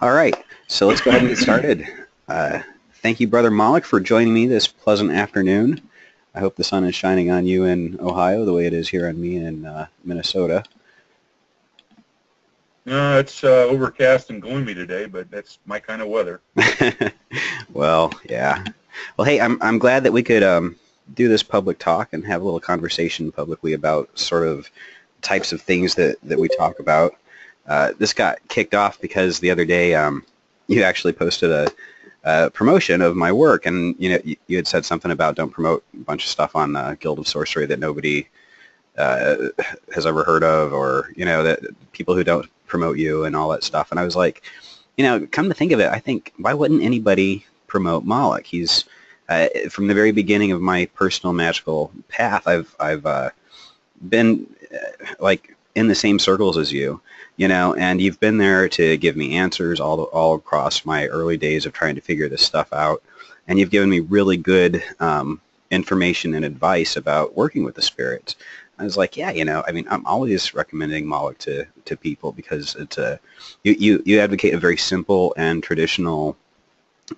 All right, so let's go ahead and get started. Thank you, Brother Moloch, for joining me this pleasant afternoon. I hope the sun is shining on you in Ohio the way it is here on me in Minnesota. It's overcast and gloomy today, but that's my kind of weather. Well, yeah. Well, hey, I'm glad that we could do this public talk and have a little conversation publicly about sort of types of things that we talk about. This got kicked off because the other day you actually posted a promotion of my work, and you had said something about don't promote a bunch of stuff on Guild of Sorcery that nobody has ever heard of, or that people who don't promote you and all that stuff. And I was like, come to think of it, I think, why wouldn't anybody promote Moloch? He's from the very beginning of my personal magical path, I've been like in the same circles as you, and you've been there to give me answers all across my early days of trying to figure this stuff out, and you've given me really good information and advice about working with the spirits. I was like, yeah, I mean, I'm always recommending Moloch to people because it's you advocate a very simple and traditional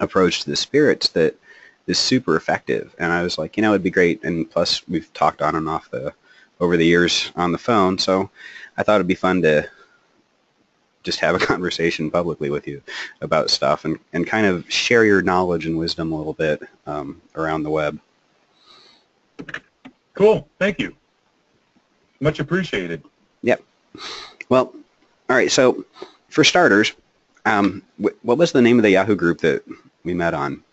approach to the spirits that is super effective. And I was like, it'd be great. And plus, we've talked on and off over the years on the phone, so I thought it'd be fun to just have a conversation publicly with you about stuff and kind of share your knowledge and wisdom a little bit around the web. Cool. Thank you. Much appreciated. Yep. Well, all right. So, for starters, what was the name of the Yahoo group that we met on?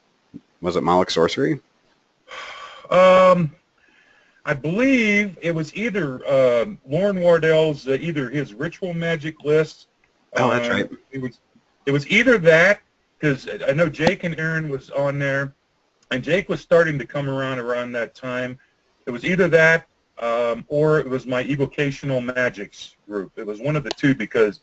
Was it Moloch Sorcery? I believe it was either Lauren Wardell's either his ritual magic list. Oh, that's right. It was either that, because I know Jake and Aaron was on there, and Jake was starting to come around that time. It was either that. Or it was my evocational magics group. It was one of the two, because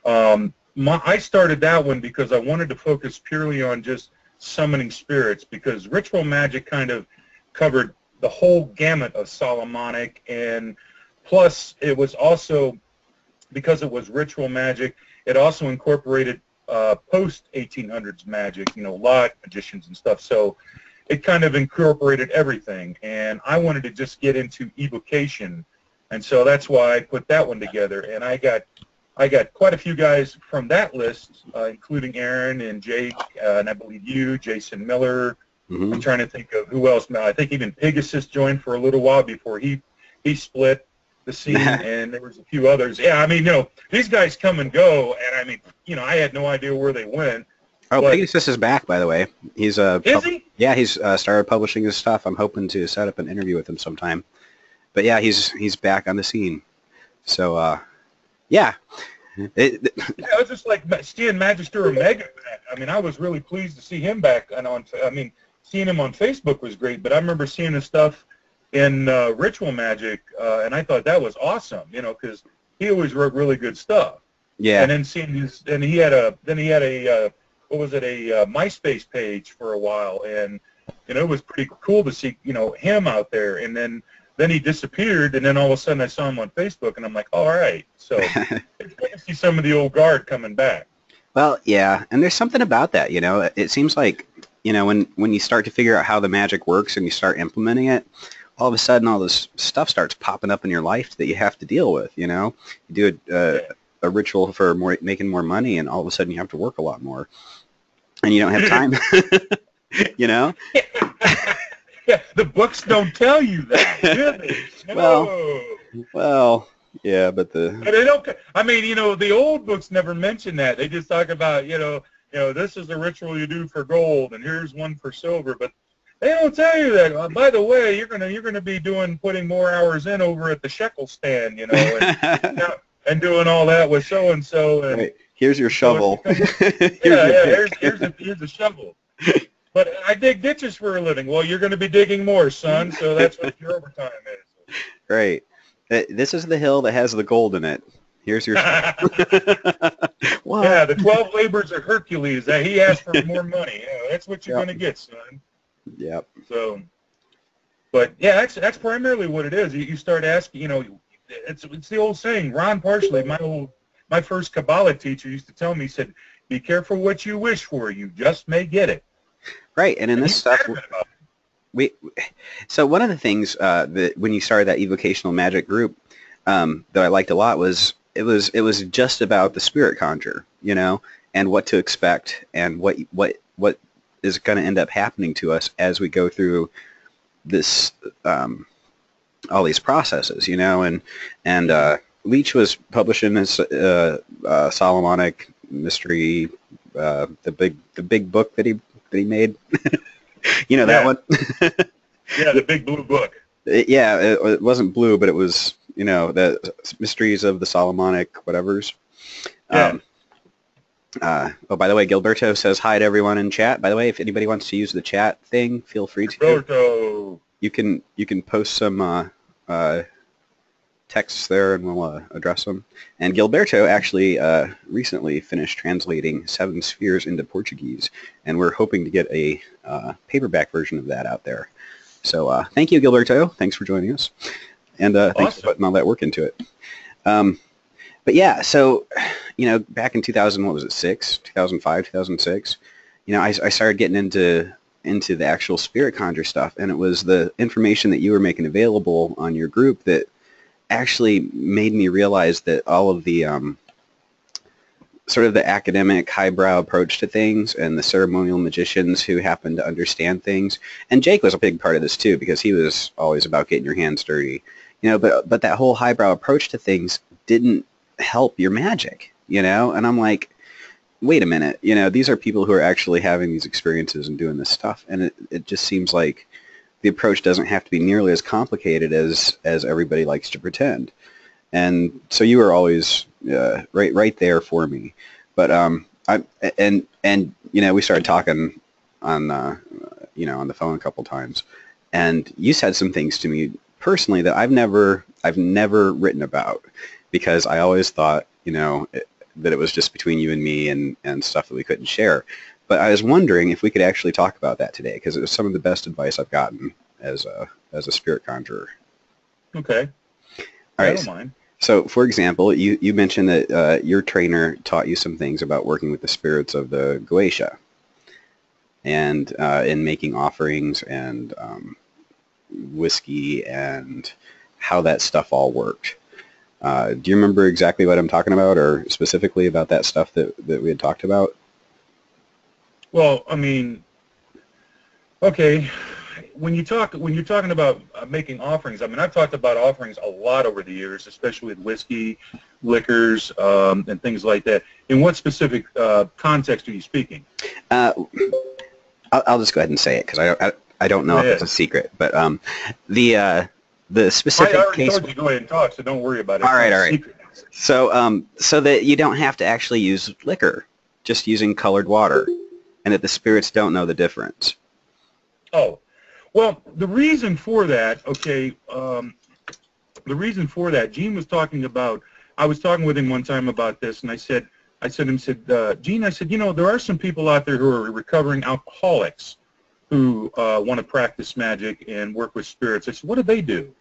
I started that one because I wanted to focus purely on just summoning spirits, because ritual magic kind of covered the whole gamut of Solomonic, and plus it was also, because it was ritual magic, it also incorporated post-1800s magic, lot magicians and stuff. So it kind of incorporated everything, and I wanted to just get into evocation, and so that's why I put that one together. And I got quite a few guys from that list, including Aaron and Jake, and I believe you, Jason Miller. Mm-hmm. I'm trying to think of who else now. I think even Pegasus joined for a little while before he split the scene, and there was a few others. Yeah, I mean, these guys come and go, and I mean, I had no idea where they went. Oh, Pegasus is back, by the way. He's is he? Yeah, he's started publishing his stuff. I'm hoping to set up an interview with him sometime. But yeah, he's back on the scene. So yeah. It was just like seeing Magister Omega back. I mean, I was really pleased to see him back. And seeing him on Facebook was great. But I remember seeing his stuff in Ritual Magic, and I thought that was awesome. Because he always wrote really good stuff. Yeah. And then seeing he had a what was it, a MySpace page for a while, and it was pretty cool to see him out there, and then he disappeared, and then all of a sudden I saw him on Facebook, and I'm like, all right, so it's good to see some of the old guard coming back. Well, yeah, and there's something about that, it seems like when you start to figure out how the magic works and you start implementing it, all of a sudden all this stuff starts popping up in your life that you have to deal with. You do a ritual for making more money, and all of a sudden you have to work a lot more, and you don't have time. Yeah, the books don't tell you that, do they? No. Well, yeah, but they don't. I mean, the old books never mention that. They just talk about, this is the ritual you do for gold, and here's one for silver, but they don't tell you that. By the way, you're gonna be putting more hours in over at the shekel stand, and doing all that with so and so. And here's your shovel. Here's a shovel. But I dig ditches for a living. Well, you're going to be digging more, son. So that's what your overtime is. Right. This is the hill that has the gold in it. Here's your shovel. Yeah, the 12 labors of Hercules. He asked for more money. That's what you're going to get, son. Yep. So, but yeah, that's primarily what it is. You start asking. It's the old saying. Ron Parsley, my old my first Kabbalah teacher used to tell me, he said, be careful what you wish for. You just may get it. Right, and in this stuff, so one of the things that when you started that evocational magic group that I liked a lot was it was just about the spirit conjure, you know, and what to expect and what is going to end up happening to us as we go through this all these processes, you know, and Leach was publishing his Solomonic Mystery, the big book that he made. You know that one? Yeah, the big blue book. It wasn't blue, but it was, you know, the Mysteries of the Solomonic whatevers. Yeah. Oh, by the way, Gilberto says hi to everyone in chat. By the way, if anybody wants to use the chat thing, feel free to. Gilberto. You can post some texts there, and we'll address them. And Gilberto actually recently finished translating Seven Spheres into Portuguese, and we're hoping to get a paperback version of that out there. So thank you, Gilberto. Thanks for joining us, and thanks for putting all that work into it. But yeah, so, you know, back in 2005, 2006, you know, I started getting into the actual spirit conjure stuff, and it was the information that you were making available on your group that actually made me realize that all of the sort of the academic highbrow approach to things and the ceremonial magicians who happen to understand things, and Jake was a big part of this too, because he was always about getting your hands dirty, you know, but that whole highbrow approach to things didn't help your magic, you know, and I'm like, wait a minute, you know, these are people who are actually having these experiences and doing this stuff, and it just seems like the approach doesn't have to be nearly as complicated as everybody likes to pretend. And so you were always right there for me. But and you know, we started talking on you know, on the phone a couple times, and you said some things to me personally that I've never written about, because I always thought, you know, that it was just between you and me and stuff that we couldn't share. But I was wondering if we could actually talk about that today, because it was some of the best advice I've gotten as a spirit conjurer. Okay. All right. I don't mind. So, for example, you mentioned that your trainer taught you some things about working with the spirits of the Goetia, and in making offerings and whiskey and how that stuff all worked. Do you remember exactly what I'm talking about, or specifically about that stuff that we had talked about? Well, I mean, okay, when you're talking about making offerings, I mean, I've talked about offerings a lot over the years, especially with whiskey, liquors, and things like that. In what specific context are you speaking? I'll just go ahead and say it, because I don't know if it's a secret, but the specific I already case. told you to go ahead and talk, so don't worry about it. All right. So so that you don't have to actually use liquor, just using colored water, and that the spirits don't know the difference. Oh, well, the reason for that, okay, the reason for that, Gene was talking about, I was talking with him one time about this, and I said, Gene, I said, you know, there are some people out there who are recovering alcoholics who want to practice magic and work with spirits. I said, what do they do?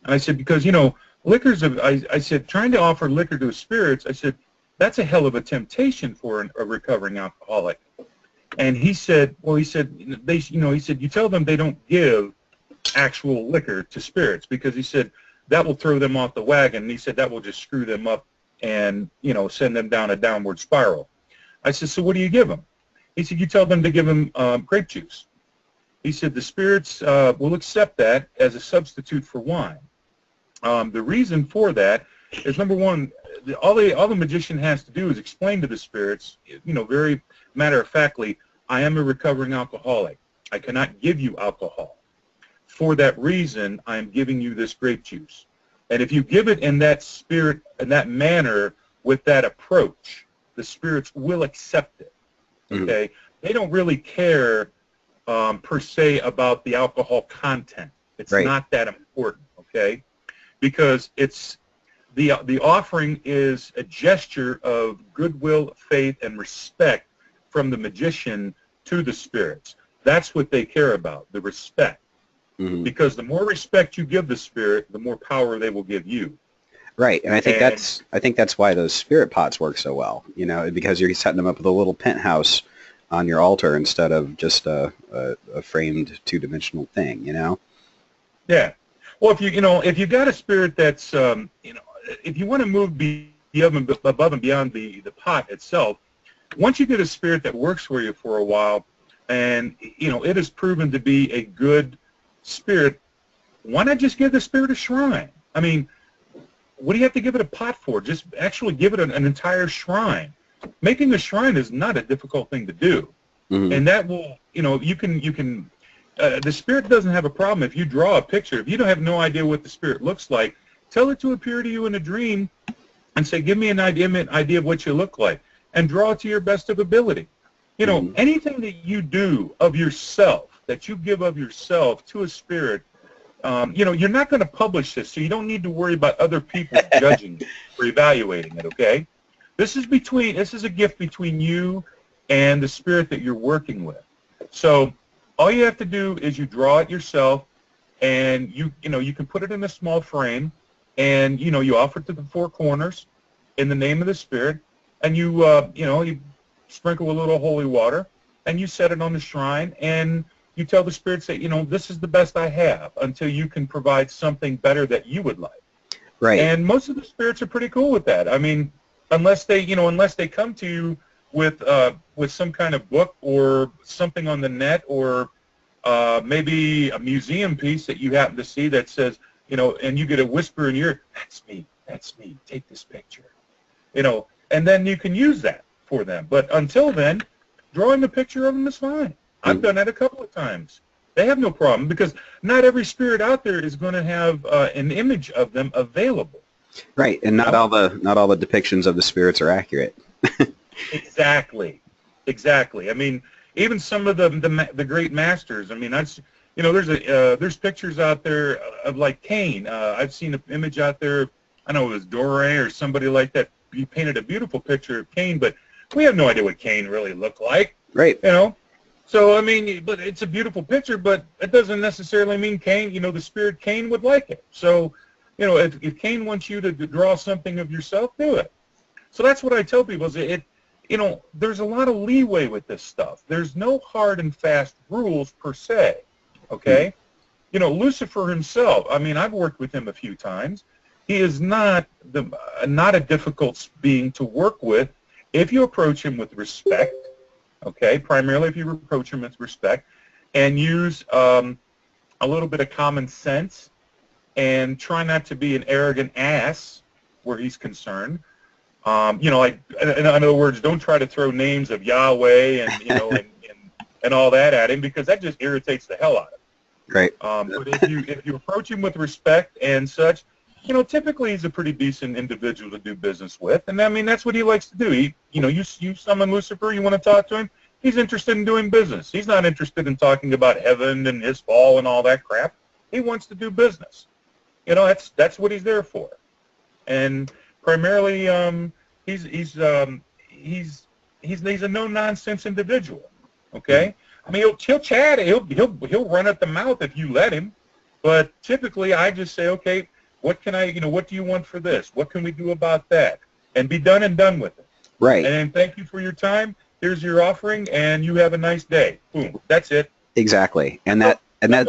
And I said, because, you know, I said, trying to offer liquor to spirits, I said, that's a hell of a temptation for a recovering alcoholic. And he said, well, he said, you tell them they don't give actual liquor to spirits, because he said that will throw them off the wagon. And he said that will just screw them up and, you know, send them down a downward spiral. I said, so what do you give them? He said, you tell them to give them grape juice. He said the spirits will accept that as a substitute for wine. The reason for that is, number one, all the magician has to do is explain to the spirits, you know, very matter-of-factly, I am a recovering alcoholic. I cannot give you alcohol. For that reason, I am giving you this grape juice. And if you give it in that spirit, in that manner, with that approach, the spirits will accept it. Okay? They don't really care per se about the alcohol content. It's not that important. Okay? Because it's the offering is a gesture of goodwill, faith, and respect from the magician to the spirits. That's what they care about, the respect. Because the more respect you give the spirit, the more power they will give you. Right, and And I think that's why those spirit pots work so well. You know, because you're setting them up with a little penthouse on your altar instead of just a framed two-dimensional thing. You know. yeah, well, if you got a spirit that's if you want to move above and beyond the pot itself, once you get a spirit that works for you for a while, and it is proven to be a good spirit, why not just give the spirit a shrine? I mean, what do you have to give it a pot for? Just actually give it an entire shrine. Making a shrine is not a difficult thing to do, and that will, you can. The spirit doesn't have a problem if you draw a picture. If you don't have no idea what the spirit looks like, tell it to appear to you in a dream, and say, "Give me an idea of what you look like," and draw it to your best of ability. Anything that you do of yourself, that you give of yourself to a spirit. You're not going to publish this, so you don't need to worry about other people judging it or evaluating it, okay? This is a gift between you and the spirit that you're working with. So all you have to do is you draw it yourself, and you can put it in a small frame, and you offer it to the four corners in the name of the spirit, and you sprinkle a little holy water, and you set it on the shrine, and you tell the spirits that, this is the best I have until you can provide something better that you would like. Right. And most of the spirits are pretty cool with that. I mean, unless they come to you with some kind of book or something on the net, or maybe a museum piece that you happen to see that says, and you get a whisper in your ear, that's me, take this picture. And then you can use that for them. But until then, drawing a picture of them is fine. I've done that a couple of times. They have no problem, because not every spirit out there is going to have an image of them available. Right, and not all the depictions of the spirits are accurate. Exactly. I mean, even some of the great masters. I mean, there's pictures out there of like Cain. I've seen an image out there. I know it was Doré or somebody like that. He painted a beautiful picture of Cain, but we have no idea what Cain really looked like. Right. So, I mean, but it's a beautiful picture, but it doesn't necessarily mean Cain, the spirit Cain would like it. So, if Cain wants you to draw something of yourself, do it. So that's what I tell people is there's a lot of leeway with this stuff. There's no hard and fast rules per se, okay? Lucifer himself, I mean, I've worked with him a few times. He is not a difficult being to work with if you approach him with respect. Okay, primarily if you approach him with respect, and use a little bit of common sense, and try not to be an arrogant ass where he's concerned. Like in other words, don't try to throw names of Yahweh and all that at him, because that just irritates the hell out of him. Right. But if you approach him with respect and such, typically he's a pretty decent individual to do business with, and I mean that's what he likes to do. You summon Lucifer, you want to talk to him, he's interested in doing business. He's not interested in talking about heaven and his fall and all that crap. He wants to do business. That's what he's there for, and primarily he's a no-nonsense individual. Okay, I mean he'll chat, he'll run at the mouth if you let him, but typically I just say, okay, what can what do you want for this? What can we do about that? And be done and done with it. Right. And thank you for your time. Here's your offering, and you have a nice day. Boom. That's it. Exactly. And that's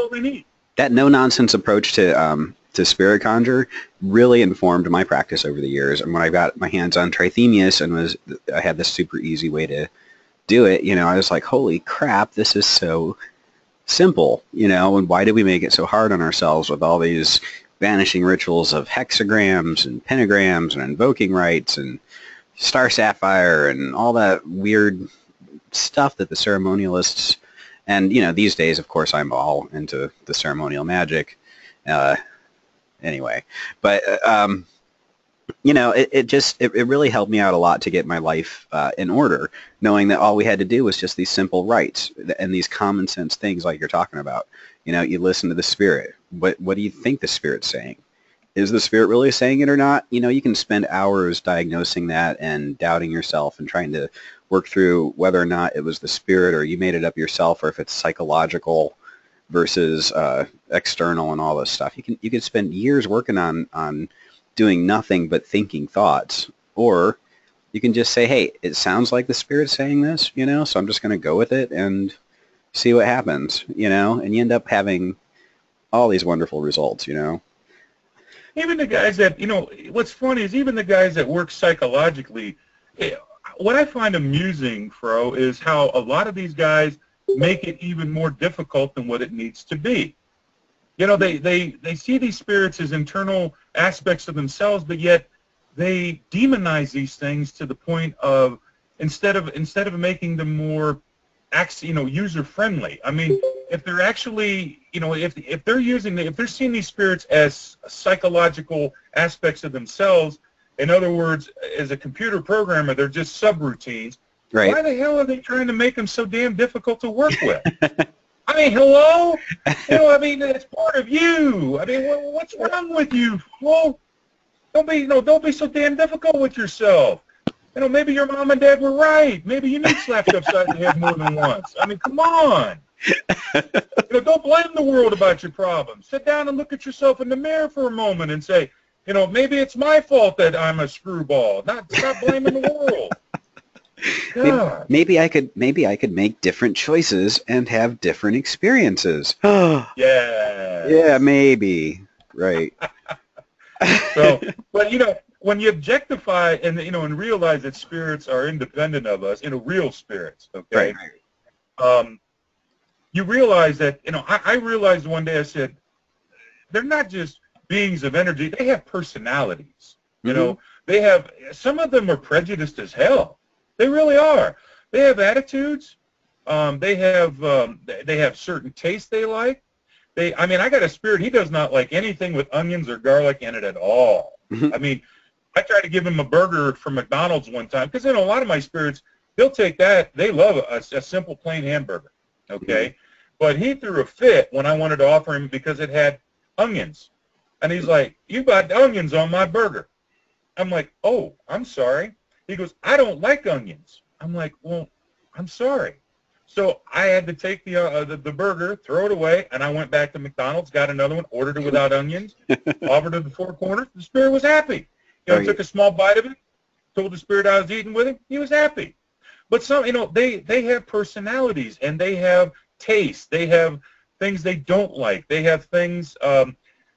all they need. That no-nonsense approach to spirit conjure really informed my practice over the years. And when I got my hands on Trithemius and I had this super easy way to do it, I was like, holy crap, this is so simple, and why did we make it so hard on ourselves with all these vanishing rituals of hexagrams and pentagrams and invoking rites and star sapphire and all that weird stuff that the ceremonialists, and these days of course I'm all into the ceremonial magic anyway, but it really helped me out a lot to get my life in order, knowing that all we had to do was just these simple rites and these common sense things like you're talking about. You listen to the spirit. What do you think the spirit's saying? Is the spirit really saying it or not? You can spend hours diagnosing that and doubting yourself and trying to work through whether or not it was the spirit or you made it up yourself, or if it's psychological versus external and all this stuff. You can spend years working on doing nothing but thinking thoughts. Or you can just say, hey, it sounds like the Spirit's saying this, so I'm just going to go with it and see what happens, and you end up having all these wonderful results, Even the guys that, what's funny is even the guys that work psychologically, what I find amusing, Fro, is how a lot of these guys make it even more difficult than what it needs to be. They see these spirits as internal aspects of themselves, but yet they demonize these things to the point of instead of making them more user friendly. I mean, if they're actually, if they're seeing these spirits as psychological aspects of themselves, in other words, as a computer programmer, they're just subroutines. Right. Why the hell are they trying to make them so damn difficult to work with? I mean, hello? It's part of you. I mean, what's wrong with you? Well, don't be so damn difficult with yourself. Maybe your mom and dad were right. Maybe you need slapped upside the head more than once. I mean, come on. Don't blame the world about your problems. Sit down and look at yourself in the mirror for a moment and say, maybe it's my fault that I'm a screwball. Stop blaming the world. God. Maybe I could make different choices and have different experiences. Yeah. Yeah, maybe. Right. So, but when you objectify and realize that spirits are independent of us, real spirits, okay? Right. You realize that, I realized one day, I said, they're not just beings of energy, they have personalities. Mm-hmm. They have, some of them are prejudiced as hell. They really are. They have attitudes. They have certain tastes they like. I got a spirit, he does not like anything with onions or garlic in it at all. Mm-hmm. I mean, I tried to give him a burger from McDonald's one time, because a lot of my spirits, they'll take that. They love a simple plain hamburger, okay? Mm-hmm. But he threw a fit when I wanted to offer him because it had onions. And he's like, you got onions on my burger. I'm like, oh, I'm sorry. He goes, I don't like onions. I'm like, well, I'm sorry. So I had to take the burger, throw it away, and I went back to McDonald's, got another one, ordered it without onions, offered it to the Four Corners. The spirit was happy. Took a small bite of it, told the spirit I was eating with him. He was happy. But some, they have personalities, and they have tastes. They have things they don't like. They have things.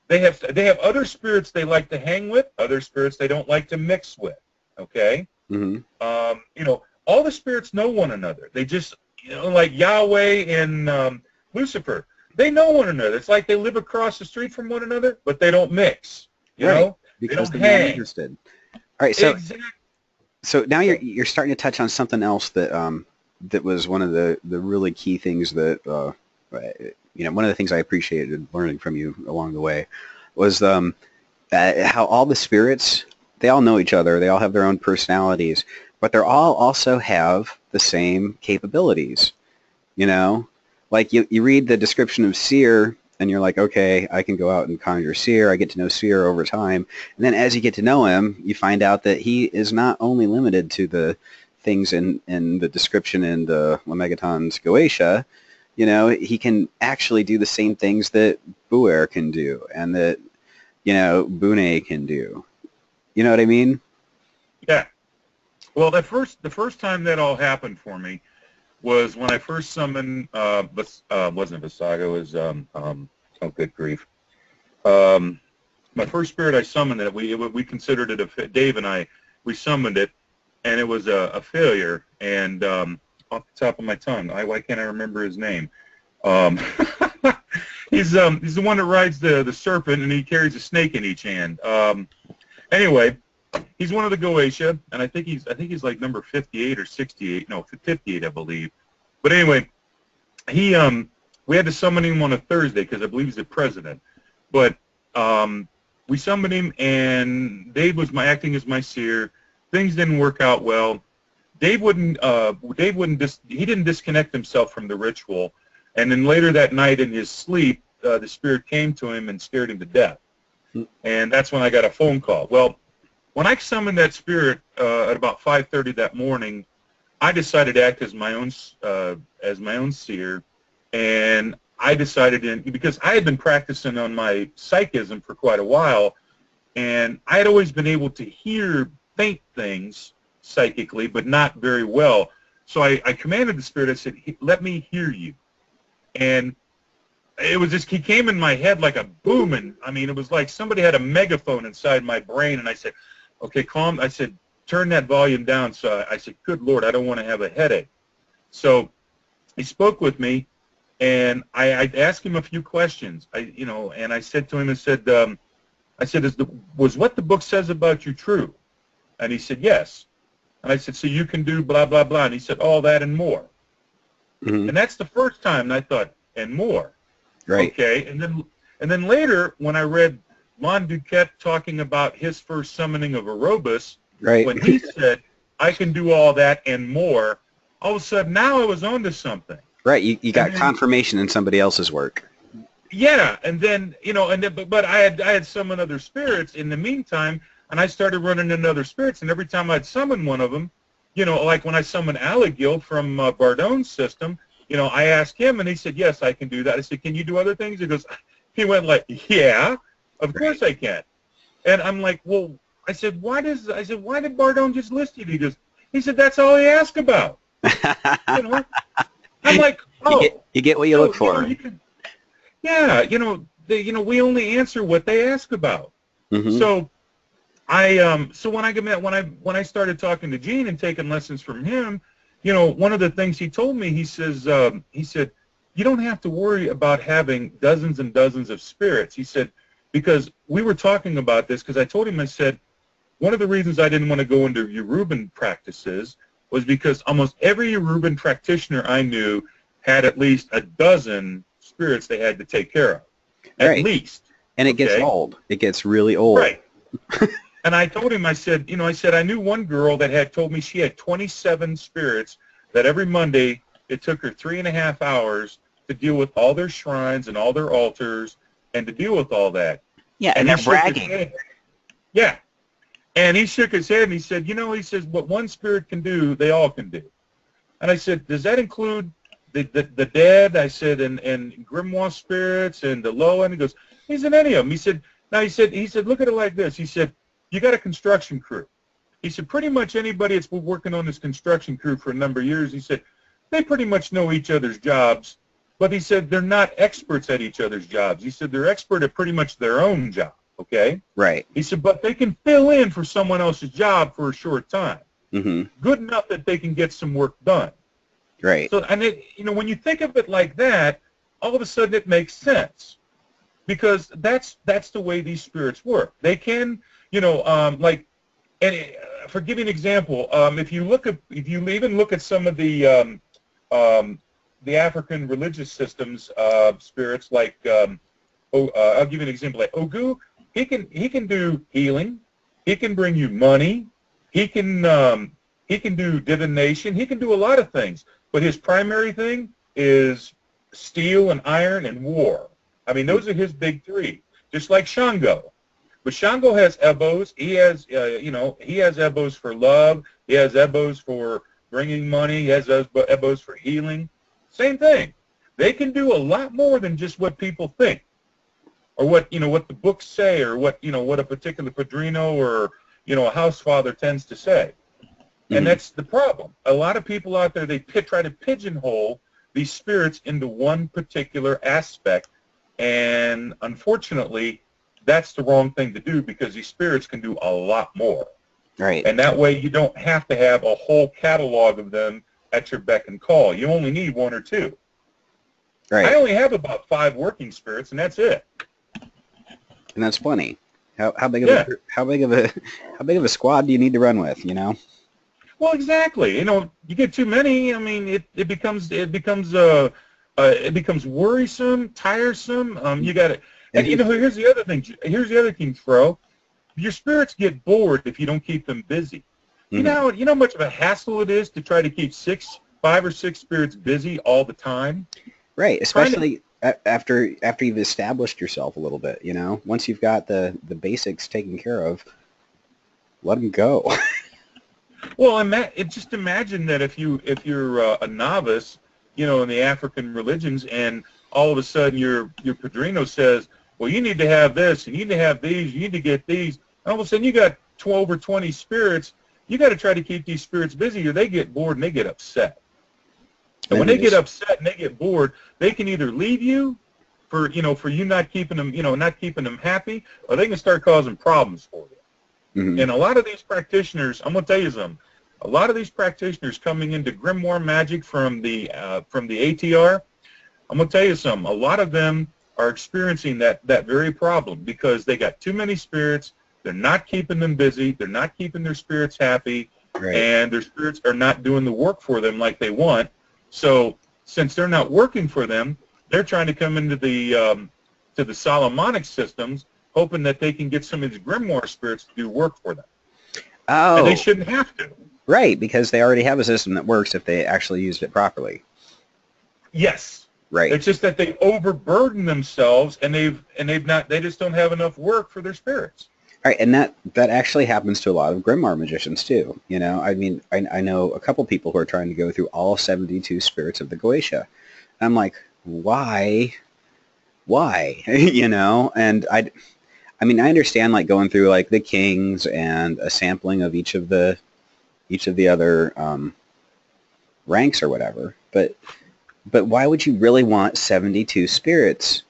They have other spirits they like to hang with, other spirits they don't like to mix with. Okay. Mm-hmm. All the spirits know one another. They just, like Yahweh and Lucifer, they know one another. It's like they live across the street from one another, but they don't mix. You know, because they they're don't not hang. interested. All right, so Exactly. so now you're starting to touch on something else that that was one of the really key things that one of the things I appreciated learning from you along the way was how all the spirits, they all know each other. They all have their own personalities, but they're all also have the same capabilities. Like you read the description of seer, and you're like, okay, I can go out and conjure seer. I get to know seer over time. And then as you get to know him, you find out that he is not only limited to the things in the description in the Lemegeton's Goetia. He can actually do the same things that Buer can do and that, Bune can do. You know what I mean? Yeah. Well, the first time that all happened for me was when I first summoned, wasn't Visaga, it was, oh, good grief. My first spirit I summoned it, we considered it Dave and I, we summoned it, and it was a failure, and off the top of my tongue, why can't I remember his name? He's the one that rides the serpent, and he carries a snake in each hand. Anyway, he's one of the Goetia, and I think he's like number 58 or 68. No, 58, I believe. But anyway, we had to summon him on a Thursday because I believe he's the president. But we summoned him, and Dave was acting as my seer. Things didn't work out well. He didn't disconnect himself from the ritual, and then later that night in his sleep, the spirit came to him and scared him to death. And that's when I got a phone call. Well, when I summoned that spirit at about 5:30 that morning, I decided to act as my own seer, and I decided because I had been practicing on my psychism for quite a while, and I had always been able to hear faint things psychically, but not very well. So I commanded the spirit. I said, let me hear you. And it was just, he came in my head like a booming. I mean, it was like somebody had a megaphone inside my brain, and I said, okay, calm. I said, turn that volume down. So I said, good Lord, I don't want to have a headache. So he spoke with me, and I asked him a few questions. And I said to him, I said, was what the book says about you true? And he said, yes. And I said, so you can do blah, blah, blah. And he said, all that and more. And that's the first time, and I thought, and more. Right. Okay. And then later, when I read Lon Duquette talking about his first summoning of Erebus, right, when he said, I can do all that and more, all of a sudden now I was onto something. Right. You got confirmation in somebody else's work. Yeah. And then, but I had summoned other spirits in the meantime, and I started running into other spirits, and every time I'd summon one of them, like when I summoned Allegil from Bardon's system, I asked him, and he said, yes, I can do that. I said, can you do other things? He went like, yeah, of course I can. And I'm like, well, I said, why did Bardon just list you? He said, that's all he asked about. I'm like, oh. You get what you look for. We only answer what they ask about. So when I started talking to Gene and taking lessons from him, one of the things he told me, he said, you don't have to worry about having dozens and dozens of spirits. He said, because we were talking about this, because I told him, I said, one of the reasons I didn't want to go into Yoruban practices was because almost every Yoruban practitioner I knew had at least a dozen spirits they had to take care of. At least. And it gets old. It gets really old. Right. And I told him, I said, I knew one girl that had told me she had 27 spirits that every Monday it took her 3.5 hours to deal with all their shrines and all their altars and to deal with all that. Yeah, and they're bragging. Yeah. And he shook his head and he said, he says, what one spirit can do, they all can do. And I said, does that include the dead? I said, and grimoire spirits and the low end? He goes, he's in any of them. He said, look at it like this. He said, you got a construction crew. He said, pretty much anybody that's been working on this construction crew for a number of years, he said, they pretty much know each other's jobs, but he said they're not experts at each other's jobs. He said they're expert at pretty much their own job, okay? Right. He said, but they can fill in for someone else's job for a short time. Good enough that they can get some work done. Right. So, and when you think of it like that, all of a sudden it makes sense. Because that's the way these spirits work. They can, for giving an example, if you even look at some of the African religious systems, spirits like, I'll give you an example, like Ogu, he can do healing, he can bring you money, he can do divination, he can do a lot of things, but his primary thing is steel and iron and war. I mean, those are his big three, just like Shango. But Shango has ebos. He has, he has ebos for love. He has ebos for bringing money. He has ebos for healing. Same thing. They can do a lot more than just what people think, or what the books say, or what a particular padrino or a house father tends to say. And that's the problem. A lot of people out there, they try to pigeonhole these spirits into one particular aspect. And unfortunately, that's the wrong thing to do, because these spirits can do a lot more. Right. And that way you don't have to have a whole catalog of them at your beck and call. You only need one or two. Right. I only have about 5 working spirits, and that's it. And that's plenty. How big of a squad do you need to run with, Well, exactly. You get too many, I mean, it becomes worrisome, tiresome. You got to, and here's the other thing. Here's the other thing, Fro. Your spirits get bored if you don't keep them busy. You know how much of a hassle it is to try to keep 5 or 6 spirits busy all the time. Right, especially after you've established yourself a little bit. Once you've got the basics taken care of, let them go. Well, just imagine that if you're a novice, in the African religions, and all of a sudden your padrino says, well, you need to have this, and you need to have these, you need to get these. And all of a sudden, you got 12 or 20 spirits. You got to try to keep these spirits busy, or they get bored and they get upset. And when they get upset and they get bored, they can either leave you for you not keeping them, not keeping them happy, or they can start causing problems for you. Mm-hmm. And a lot of these practitioners, I'm going to tell you something. A lot of these practitioners coming into grimoire magic from the ATR, I'm going to tell you something. A lot of them are experiencing that very problem because they got too many spirits. They're not keeping them busy. They're not keeping their spirits happy, right. And their spirits are not doing the work for them like they want. So since they're not working for them, they're trying to come into the Solomonic systems, hoping that they can get some of these grimoire spirits to do work for them. Oh, and they shouldn't have to. Right, because they already have a system that works if they actually used it properly. Yes. Right. It's just that they overburden themselves, and they just don't have enough work for their spirits. Right, and that actually happens to a lot of grimoire magicians too. I mean, I know a couple people who are trying to go through all 72 spirits of the Goetia. I'm like, why? And I mean, I understand like going through like the kings and a sampling of each of the other ranks or whatever, but why would you really want 72 spirits?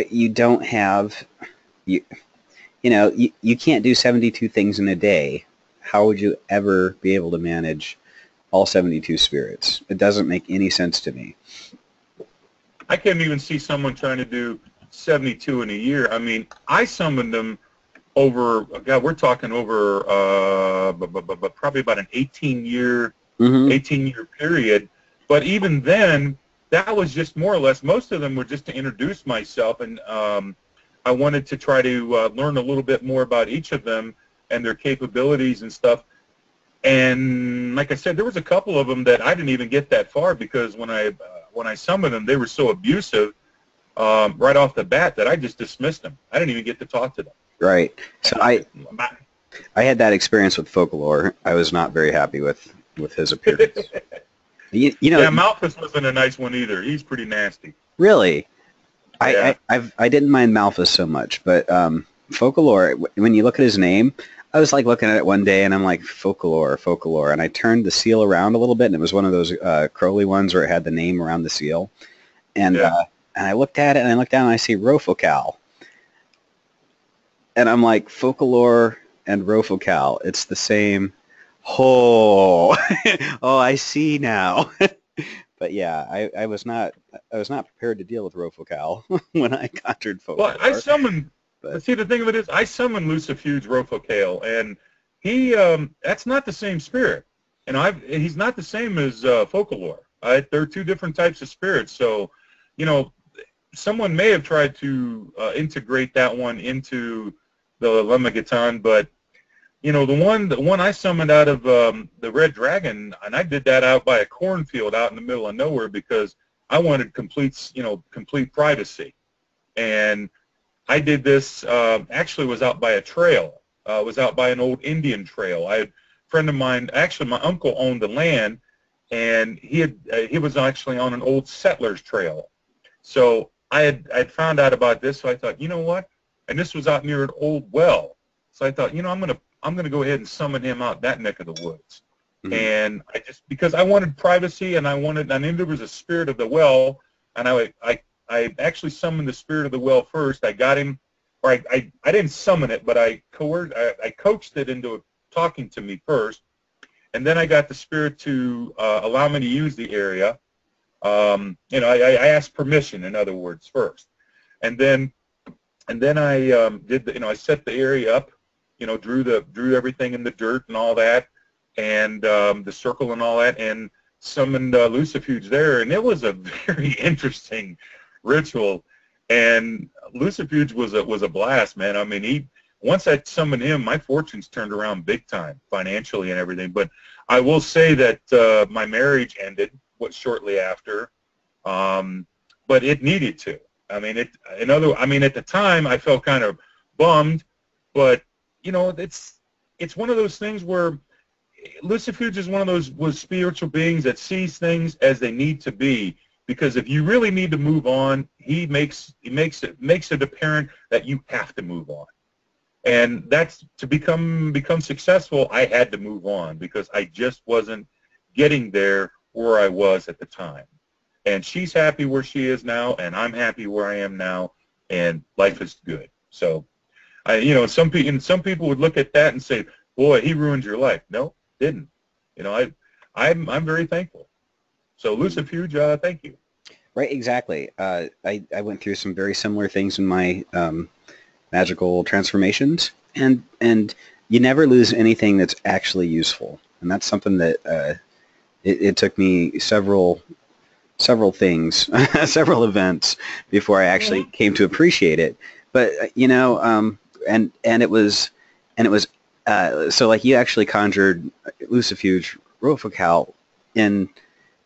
You don't have you can't do 72 things in a day. How would you ever be able to manage all 72 spirits? It doesn't make any sense to me. I can't even see someone trying to do 72 in a year. I mean, I summoned them over, God, we're talking over probably about an 18-year period. But even then, that was just more or less, most of them were just to introduce myself, and I wanted to try to learn a little bit more about each of them and their capabilities and stuff. And like I said, there was a couple of them that I didn't even get that far because when I summoned them, they were so abusive right off the bat that I just dismissed them. I didn't even get to talk to them. Right. So I had that experience with folklore. I was not very happy with his appearance. Yeah, Malthus wasn't a nice one either. He's pretty nasty. Really? Yeah. I didn't mind Malthus so much, but folklore, when you look at his name, I was like looking at it one day and I'm like, folklore, and I turned the seal around a little bit and it was one of those Crowley ones where it had the name around the seal. And and I looked at it and I looked down and I see Rofocal. And I'm like, folklore and Rofocal, it's the same. Oh, I see now. But yeah, I was not prepared to deal with Rofocal when I conjured folklore. Well, I summoned. But see, the thing of it is, I summoned Lucifuge Rofocal, and he that's not the same spirit, and he's not the same as folklore. They're two different types of spirits. So, someone may have tried to integrate that one into the Lemmigaton, but the one I summoned out of the Red Dragon, and I did that out by a cornfield out in the middle of nowhere because I wanted complete privacy. And I did this, actually was out by a trail. Was out by an old Indian trail. A friend of mine, actually my uncle owned the land, and he was actually on an old settler's trail. So I'd found out about this, so I thought, you know what? And this was out near an old well. So I thought, I'm gonna go ahead and summon him out that neck of the woods. Mm-hmm. And because I wanted privacy, and I knew there was a spirit of the well, and I actually summoned the spirit of the well first. I got him, or I didn't summon it, but I coaxed it into talking to me first, and then I got the spirit to allow me to use the area. I asked permission, in other words, first, and then I did I set the area up. Drew everything in the dirt and all that, and the circle and all that, and summoned Lucifuge there, and it was a very interesting ritual. And Lucifuge was a blast, man. I mean, once I summoned him, my fortunes turned around big time, financially and everything. But I will say that my marriage ended shortly after, but it needed to. I mean, at the time I felt kind of bummed, but it's one of those things where Lucifuge is one of those spiritual beings that sees things as they need to be, because if you really need to move on, he makes it apparent that you have to move on. And that's to become successful. I had to move on because I just wasn't getting there where I was at the time. And she's happy where she is now, and I'm happy where I am now, and life is good. So, some people would look at that and say, "Boy, he ruined your life." No, didn't. I'm very thankful. So, Lucifuge, thank you. Right, exactly. I went through some very similar things in my magical transformations, and you never lose anything that's actually useful, and that's something that it took me several things, several events before I actually came to appreciate it. But and it was so like you actually conjured Lucifuge Rofocal in,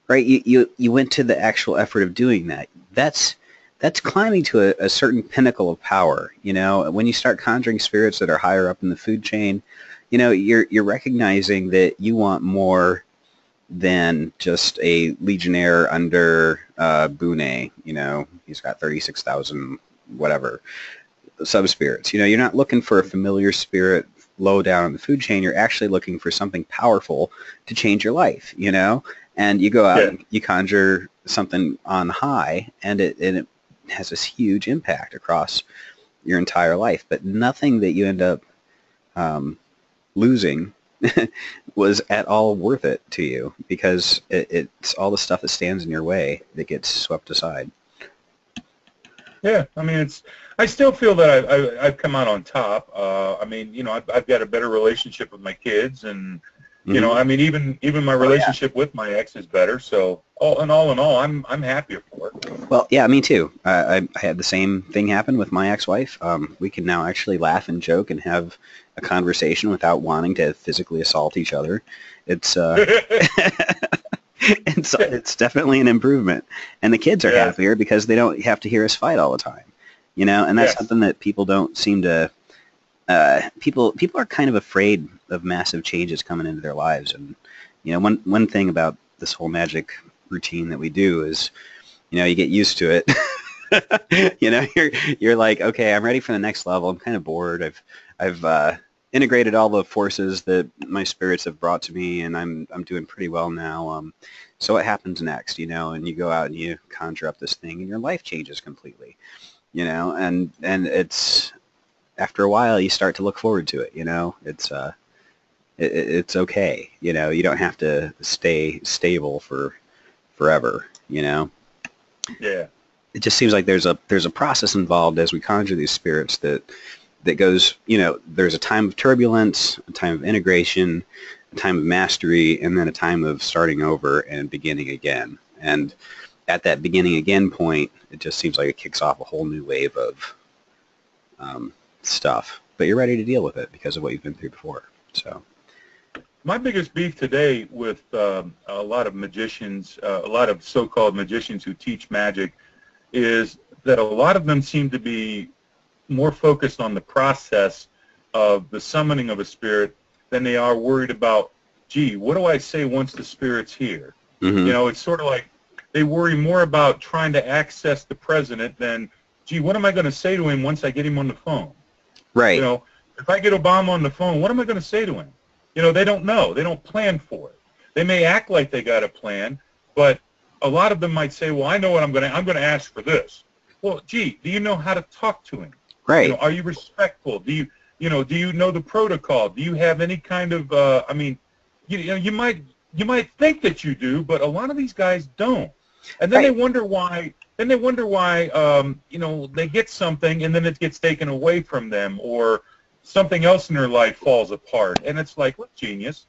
right? You went to the actual effort of doing that. That's climbing to a certain pinnacle of power. When you start conjuring spirits that are higher up in the food chain, you're recognizing that you want more than just a legionnaire under Bune. He's got 36,000 whatever sub-spirits. You're not looking for a familiar spirit low down in the food chain. You're actually looking for something powerful to change your life, and you go out and you conjure something on high, and it has this huge impact across your entire life. But nothing that you end up losing was at all worth it to you, because it's all the stuff that stands in your way that gets swept aside. Yeah, I mean, I still feel that I've come out on top. I've got a better relationship with my kids, and even my relationship with my ex is better. So all in all, I'm happier for it. Well, yeah, me too. I had the same thing happen with my ex-wife. We can now actually laugh and joke and have a conversation without wanting to physically assault each other. It's it's definitely an improvement, and the kids are happier because they don't have to hear us fight all the time. And that's something that people don't seem to. People are kind of afraid of massive changes coming into their lives, and one thing about this whole magic routine that we do is, you get used to it. You're like, okay, I'm ready for the next level. I'm kind of bored. I've integrated all the forces that my spirits have brought to me, and I'm doing pretty well now. So what happens next? And you go out and you conjure up this thing, and your life changes completely. And it's after a while you start to look forward to it. It's okay. You don't have to stay stable for forever. Yeah. It just seems like there's a process involved as we conjure these spirits that goes, there's a time of turbulence, a time of integration, a time of mastery, and then a time of starting over and beginning again. And at that beginning again point, it just seems like it kicks off a whole new wave of stuff. But you're ready to deal with it because of what you've been through before. So, my biggest beef today with a lot of magicians, a lot of so-called magicians who teach magic, is that a lot of them seem to be more focused on the process of the summoning of a spirit than they are worried about, gee, what do I say once the spirit's here? mm-hmm. It's sort of like they worry more about trying to access the president than, gee, what am I going to say to him once I get him on the phone? Right. If I get Obama on the phone, what am I going to say to him? They don't know. They don't plan for it. They may act like they got a plan, but a lot of them might say, well, I know what I'm going to ask for this. Well, gee, do you know how to talk to him? Right. Are you respectful? Do you know the protocol? Do you have any kind of, you might think that you do, but a lot of these guys don't. And then they wonder why, they get something and then it gets taken away from them, or something else in their life falls apart. And it's like, look, genius,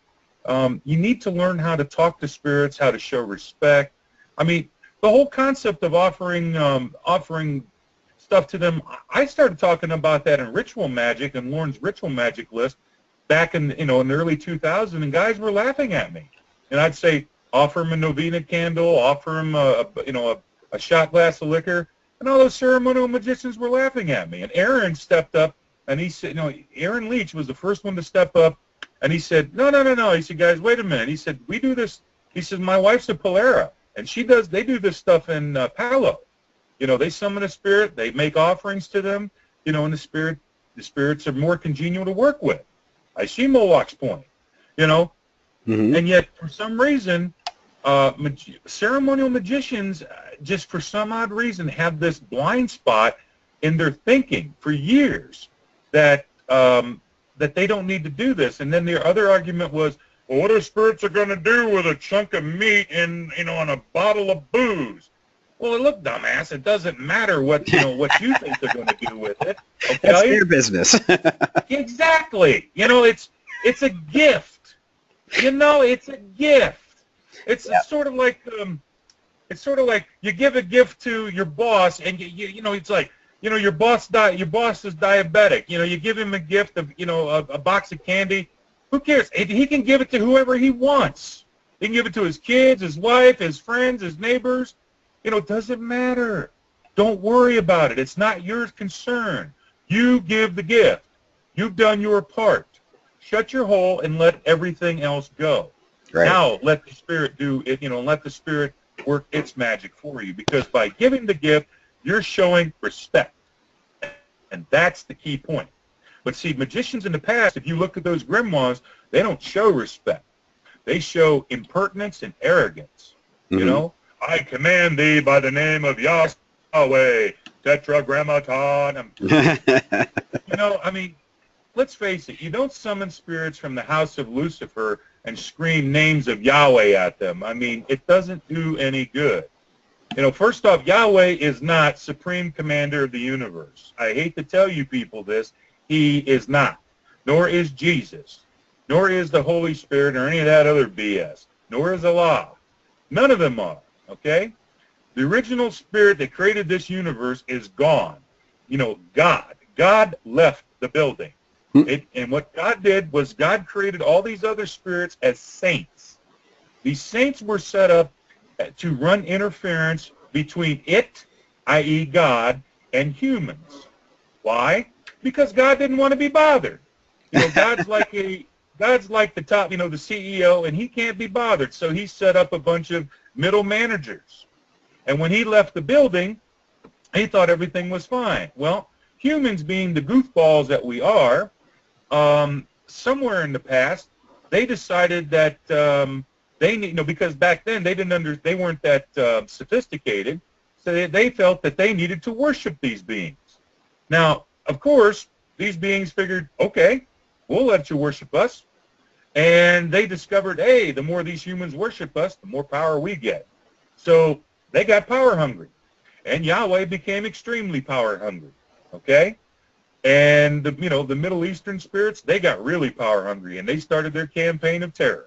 you need to learn how to talk to spirits, how to show respect. I mean, the whole concept of offering stuff to them, I started talking about that in ritual magic and Lauren's ritual magic list back in the early 2000s, and guys were laughing at me. And I'd say, offer him a novena candle, offer him a shot glass of liquor, and all those ceremonial magicians were laughing at me. And Aaron stepped up, and he said, Aaron Leach was the first one to step up, and he said, no. He said, guys, wait a minute. He said, we do this. He said, my wife's a Polera. and they do this stuff in Palo. You know, they summon a spirit, they make offerings to them, you know, and the spirits are more congenial to work with. I see Moloch's point, you know, and yet for some reason, ceremonial magicians just for some odd reason have this blind spot in their thinking for years that that they don't need to do this. And then their other argument was, well, what are spirits are going to do with a chunk of meat and, you know, and a bottle of booze? Well, look, dumbass, it doesn't matter what, you know, what you think they're going to do with it. Okay? That's their business. Exactly. You know, it's a gift. You know, it's a gift. It's sort of like you give a gift to your boss, and you know, it's like, you know, your boss is diabetic. You know, you give him a gift of, you know, a box of candy. Who cares? He can give it to whoever he wants. He can give it to his kids, his wife, his friends, his neighbors. You know, it doesn't matter. Don't worry about it. It's not your concern. You give the gift. You've done your part. Shut your hole and let everything else go. Right. Now let the spirit do it, you know, let the spirit work its magic for you, because by giving the gift, you're showing respect. And that's the key point. But see, magicians in the past, if you look at those grimoires, they don't show respect. They show impertinence and arrogance. You know, I command thee by the name of Yahweh, Tetragrammaton. You know, I mean, let's face it, you don't summon spirits from the house of Lucifer and scream names of Yahweh at them. I mean, it doesn't do any good. You know, first off, Yahweh is not supreme commander of the universe. I hate to tell you people this. He is not. Nor is Jesus. Nor is the Holy Spirit or any of that other BS. Nor is Allah. None of them are, okay? The original spirit that created this universe is gone. You know, God. God left the building. And what God did was God created all these other spirits as saints. These saints were set up to run interference between it, i.e. God, and humans. Why? Because God didn't want to be bothered. You know, God's like the top, you know, the CEO, and he can't be bothered. So he set up a bunch of middle managers. And when he left the building, he thought everything was fine. Well, humans being the goofballs that we are, somewhere in the past, they decided that they need, you know, because back then they weren't that sophisticated, so they felt that they needed to worship these beings. Now, of course, these beings figured, okay, we'll let you worship us, and they discovered, hey, the more these humans worship us, the more power we get. So they got power hungry, and Yahweh became extremely power hungry. Okay. And, you know, the Middle Eastern spirits, they got really power hungry, and they started their campaign of terror.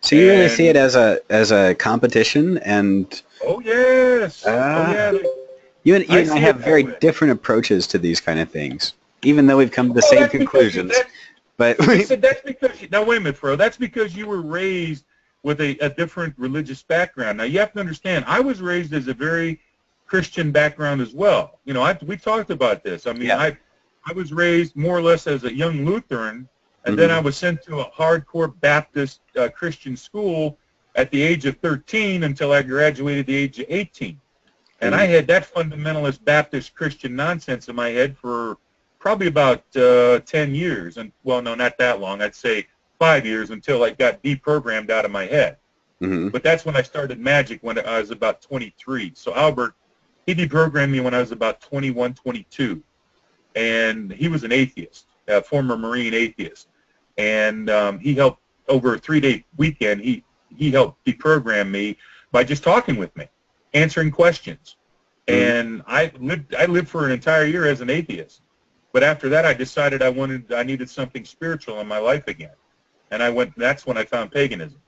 So you really see it as a competition, and... Oh, yes. Oh, yeah. You and I have very different approaches to these kind of things, even though we've come to the same conclusions. But that's because, now wait a minute, Fro, that's because you were raised with a different religious background. Now, you have to understand, I was raised as a very Christian background as well. You know, we talked about this. I mean, I was raised more or less as a young Lutheran, and then I was sent to a hardcore Baptist Christian school at the age of 13 until I graduated at the age of 18. And I had that fundamentalist Baptist Christian nonsense in my head for probably about 10 years. And well, no, not that long. I'd say 5 years until I got deprogrammed out of my head. But that's when I started magic when I was about 23. So Albert, he deprogrammed me when I was about 21, 22. And he was an atheist, a former Marine atheist. And he helped, over a 3-day weekend, he helped deprogram me by just talking with me, answering questions. And I lived for an entire year as an atheist. But after that, I decided I needed something spiritual in my life again. And that's when I found paganism.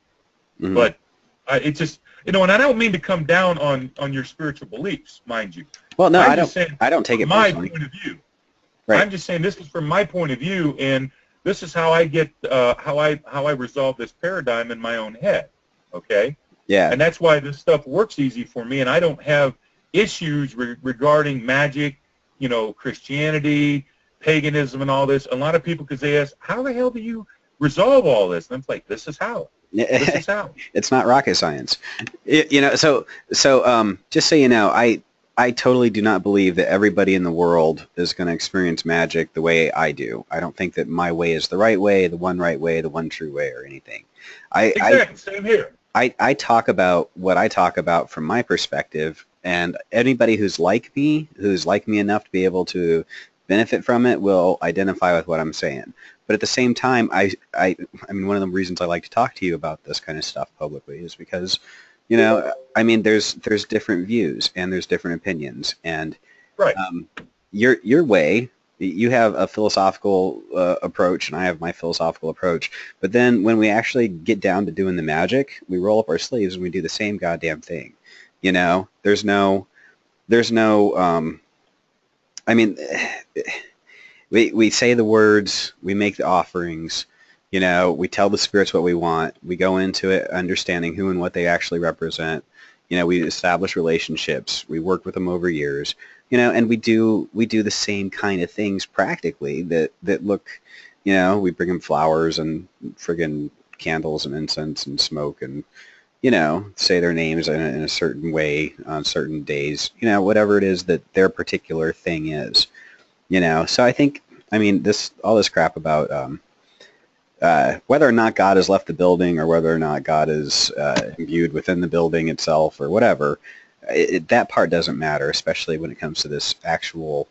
But it just, you know, and I don't mean to come down on your spiritual beliefs, mind you. Well, no, I don't take it my personally. Point of view. Right. I'm just saying this is from my point of view, and this is how I get how I resolve this paradigm in my own head. Okay. Yeah. And that's why this stuff works easy for me, and I don't have issues regarding magic, you know, Christianity, paganism, and all this. A lot of people, because they ask, how the hell do you resolve all this? And I'm like, this is how. This is how. It's not rocket science. Just so you know, I totally do not believe that everybody in the world is going to experience magic the way I do. I don't think that my way is the right way, the one true way, or anything. Exactly. Same here. I talk about what I talk about from my perspective, and anybody who's like me enough to be able to benefit from it will identify with what I'm saying. But at the same time, I mean, one of the reasons I like to talk to you about this kind of stuff publicly is because, I mean, there's different views and there's different opinions, and right. Your way, you have a philosophical approach, and I have my philosophical approach. But then when we actually get down to doing the magic, we roll up our sleeves and we do the same goddamn thing. There's no. I mean, we say the words, we make the offerings, we tell the spirits what we want, we go into it understanding who and what they actually represent, we establish relationships, we work with them over years, and we do the same kind of things practically that look, we bring them flowers and friggin' candles and incense and smoke and, say their names in a certain way on certain days, whatever it is that their particular thing is. So I think, I mean, all this crap about whether or not God has left the building or whether or not God is imbued within the building itself or whatever, that part doesn't matter, especially when it comes to this actual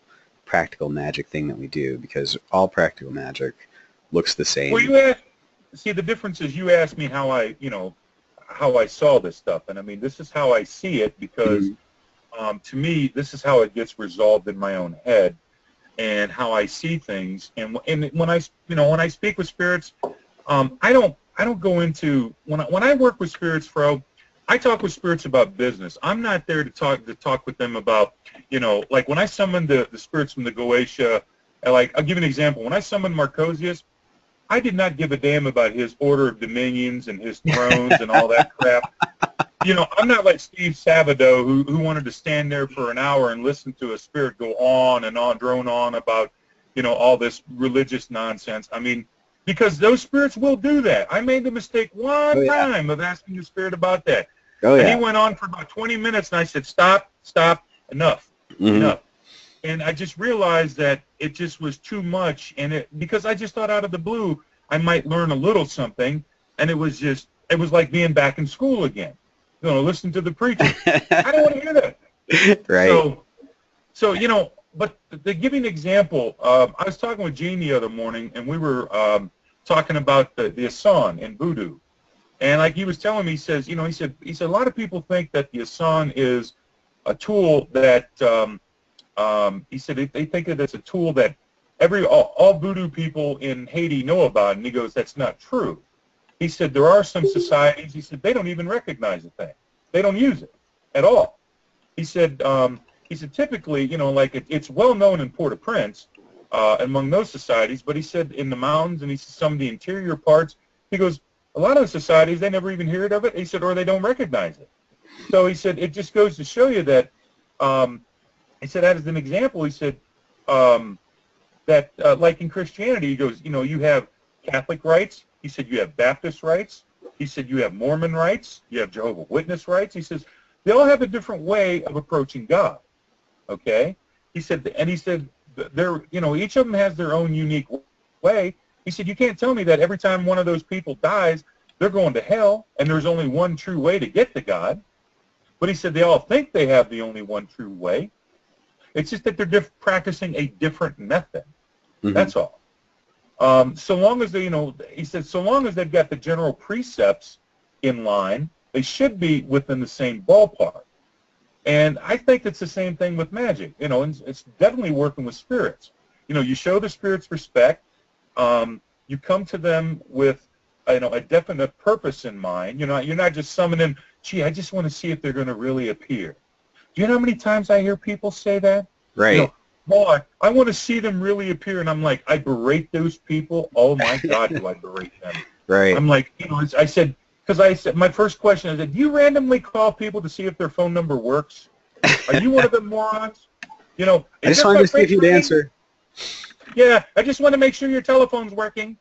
practical magic thing that we do, because all practical magic looks the same. Well, see, the difference is you asked me how I saw this stuff, and I mean, this is how I see it because to me, this is how it gets resolved in my own head. And how I see things, and when I speak with spirits, I don't go into when I work with spirits, Fro, I talk with spirits about business. I'm not there to talk with them about, like when I summoned the spirits from the Goetia, like I'll give you an example. When I summoned Marcosius, I did not give a damn about his order of dominions and his thrones and all that crap. I'm not like Steve Savido who wanted to stand there for an hour and listen to a spirit go on and on, drone on about, all this religious nonsense. I mean, because those spirits will do that. I made the mistake one time of asking the spirit about that. And he went on for about 20 minutes, and I said, stop, enough, enough. And I just realized that it just was too much, and because I just thought out of the blue I might learn a little something, and it was like being back in school again. Listen to the preacher. I don't want to hear that. Right. So but to give you an example, I was talking with Gene the other morning, and we were talking about the Asan in voodoo. And like he was telling me, he says, he said a lot of people think that the Asan is a tool that, he said they think that it's a tool that all voodoo people in Haiti know about, and he goes, that's not true. He said there are some societies, he said, they don't even recognize the thing. They don't use it at all. He said typically, like it's well known in Port-au-Prince among those societies, but he said in the mountains and he said some of the interior parts, he goes, a lot of the societies, they never even heard of it. He said, or they don't recognize it. So he said, it just goes to show you that, he said, as an example, he said, that like in Christianity, he goes, you have Catholic rites. He said, you have Baptist rites. He said, you have Mormon rites. You have Jehovah's Witness rites. He says, they all have a different way of approaching God. Okay? He said, and he said, they're, each of them has their own unique way. He said, you can't tell me that every time one of those people dies, they're going to hell, and there's only one true way to get to God. But he said, they all think they have the only one true way. It's just that they're practicing a different method. Mm-hmm. That's all. So long as they, he said, so long as they've got the general precepts in line, they should be within the same ballpark. And I think it's the same thing with magic. And it's definitely working with spirits. You show the spirits respect. You come to them with, a definite purpose in mind. You're not just summoning, gee, I just want to see if they're going to really appear. Do you know how many times I hear people say that? Right. Boy, I want to see them really appear, and I'm like, I berate those people. Oh my God, do I berate them? Right. I'm like, I said, my first question is, do you randomly call people to see if their phone number works? Are you one of them morons? I just wanted to see if you'd answer. Yeah, I just want to make sure your telephone's working.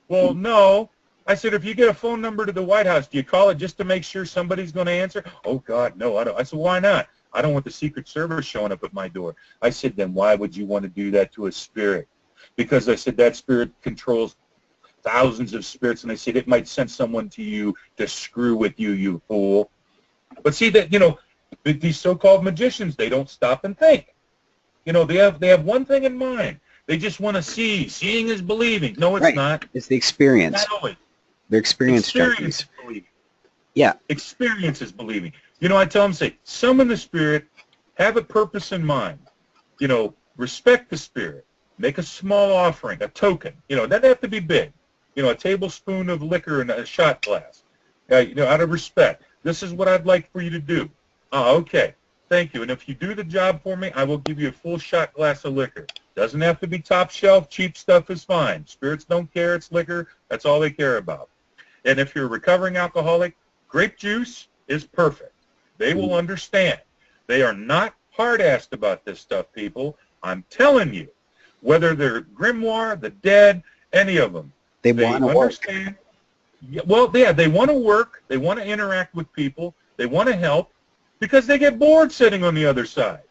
Well, no. I said, if you get a phone number to the White House, do you call it just to make sure somebody's going to answer? Oh, God, no, I don't. I said, why not? I don't want the Secret Service showing up at my door. I said, then why would you want to do that to a spirit? Because I said that spirit controls thousands of spirits, and I said it might send someone to you to screw with you, you fool. But see that, these so-called magicians, they don't stop and think. They have one thing in mind. They just want to see. Seeing is believing. No, it's not. It's the experience. Not always. They're experience Experience junkies. is believing. Yeah. Experience is believing. I tell them, say, summon the spirit, have a purpose in mind. Respect the spirit. Make a small offering, a token. It doesn't have to be big. A tablespoon of liquor in a shot glass. Out of respect. This is what I'd like for you to do. Okay. Thank you. And if you do the job for me, I will give you a full shot glass of liquor. Doesn't have to be top shelf. Cheap stuff is fine. Spirits don't care. It's liquor. That's all they care about. And if you're a recovering alcoholic, grape juice is perfect. They will understand. They are not hard-assed about this stuff, people. I'm telling you. Whether they're grimoire, the dead, any of them. They want to work. Yeah, well, yeah, they want to work. They want to interact with people. They want to help because they get bored sitting on the other side.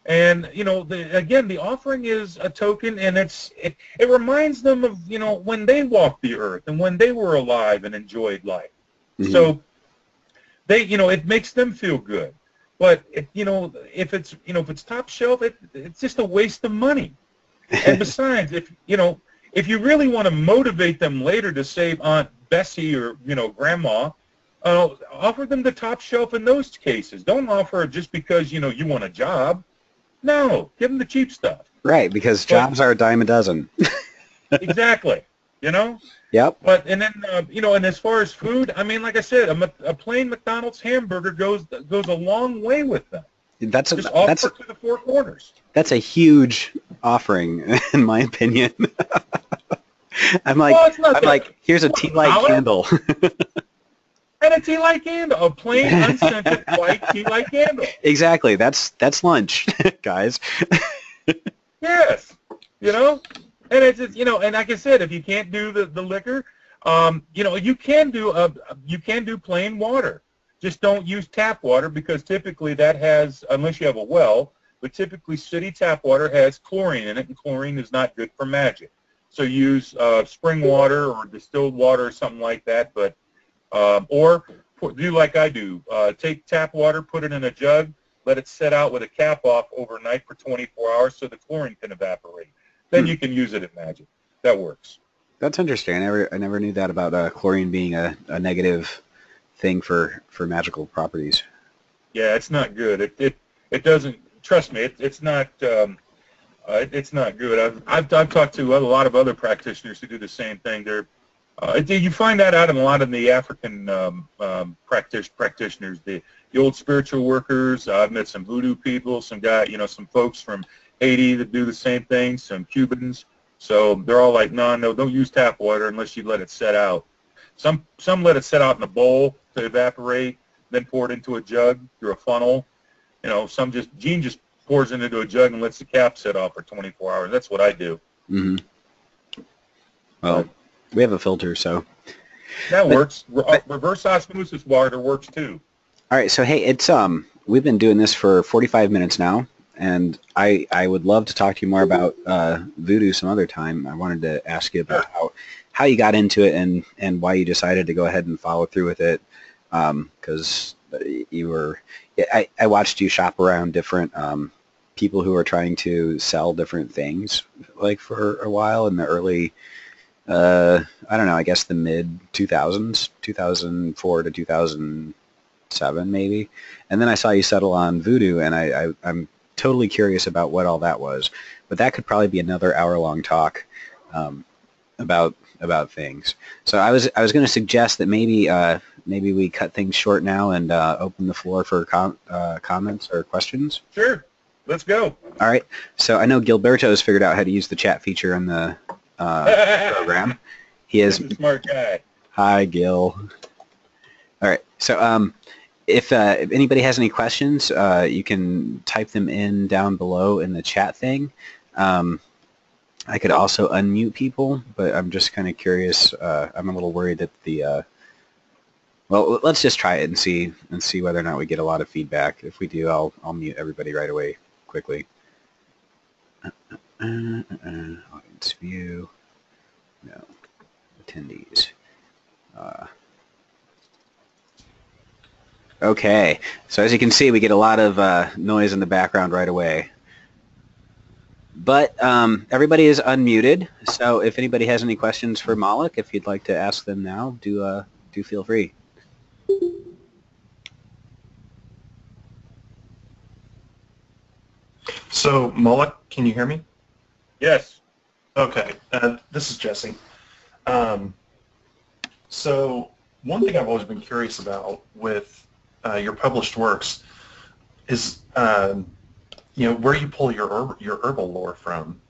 And, again, the offering is a token, and it reminds them of, when they walked the earth and when they were alive and enjoyed life. Mm-hmm. So they, it makes them feel good. But, if it's top shelf, it's just a waste of money. And besides, if you really want to motivate them later to save Aunt Bessie or, Grandma, offer them the top shelf in those cases. Don't offer it just because, you want a job. No, give them the cheap stuff. Right, because jobs are a dime a dozen. Exactly. Yep. But, and then, and as far as food, I mean, like I said, a plain McDonald's hamburger goes a long way with them. That's to the four corners. That's a huge offering, in my opinion. I'm like, here's a tea light candle. And a tea light candle, a plain unscented white tea light candle. Exactly. That's lunch, guys. Yes. And it's just, and like I said, if you can't do the liquor, you can do plain water. Just don't use tap water because typically that has, unless you have a well, but typically city tap water has chlorine in it, and chlorine is not good for magic. So use spring water or distilled water or something like that, but or do like I do. Take tap water, put it in a jug, let it set out with a cap off overnight for 24 hours so the chlorine can evaporate. Then you can use it in magic. That works. That's interesting. I never knew that about chlorine being a negative thing for magical properties. Yeah, it's not good. It doesn't. Trust me, it's not. It's not good. I've talked to a lot of other practitioners who do the same thing. You find that out in a lot of the African practitioners, the old spiritual workers. I've met some voodoo people, some some folks from Haiti that do the same thing, some Cubans. So they're all like, no, don't use tap water unless you let it set out. Some let it set out in a bowl to evaporate, then pour it into a jug through a funnel. Gene just pours it into a jug and lets the cap set off for 24 hours. That's what I do. Mm-hmm. Well, we have a filter, so that works. Reverse osmosis water works too. All right, so hey, it's we've been doing this for 45 minutes now, and I would love to talk to you more about voodoo some other time. I wanted to ask you about how you got into it and why you decided to go ahead and follow through with it, because you were. I watched you shop around different people who were trying to sell different things, like for a while in the early, I don't know, I guess the mid-2000s, 2004 to 2007 maybe. And then I saw you settle on voodoo, and I'm totally curious about what all that was. But that could probably be another hour-long talk about things. So I was going to suggest that maybe we cut things short now and open the floor for comments or questions. Sure. Let's go. All right. So I know Gilberto's figured out how to use the chat feature in the program. He is a smart guy. Hi, Gil. All right. So if anybody has any questions, you can type them in down below in the chat thing. I could also unmute people, but I'm just kind of curious. I'm a little worried that the well, let's just try it and see whether or not we get a lot of feedback. If we do, I'll mute everybody right away quickly. Audience view. No. Attendees. Okay. So as you can see, we get a lot of noise in the background right away. But everybody is unmuted. So if anybody has any questions for Moloch, if you'd like to ask them now, do feel free. So, Moloch, can you hear me? Yes. Okay, this is Jesse. So, one thing I've always been curious about with your published works is, where you pull your herbal lore from.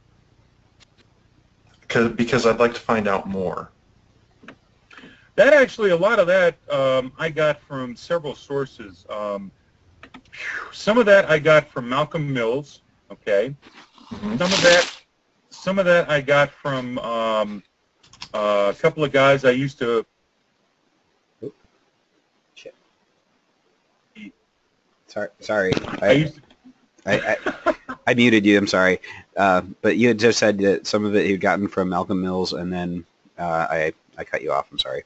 Because I'd like to find out more. That actually, a lot of that I got from several sources. Some of that I got from Malcolm Mills. Okay. Mm-hmm. Some of that I got from a couple of guys I used to. Oh, shit. Sorry. I muted you. I'm sorry. But you had just said that some of it you'd gotten from Malcolm Mills, and then I cut you off. I'm sorry.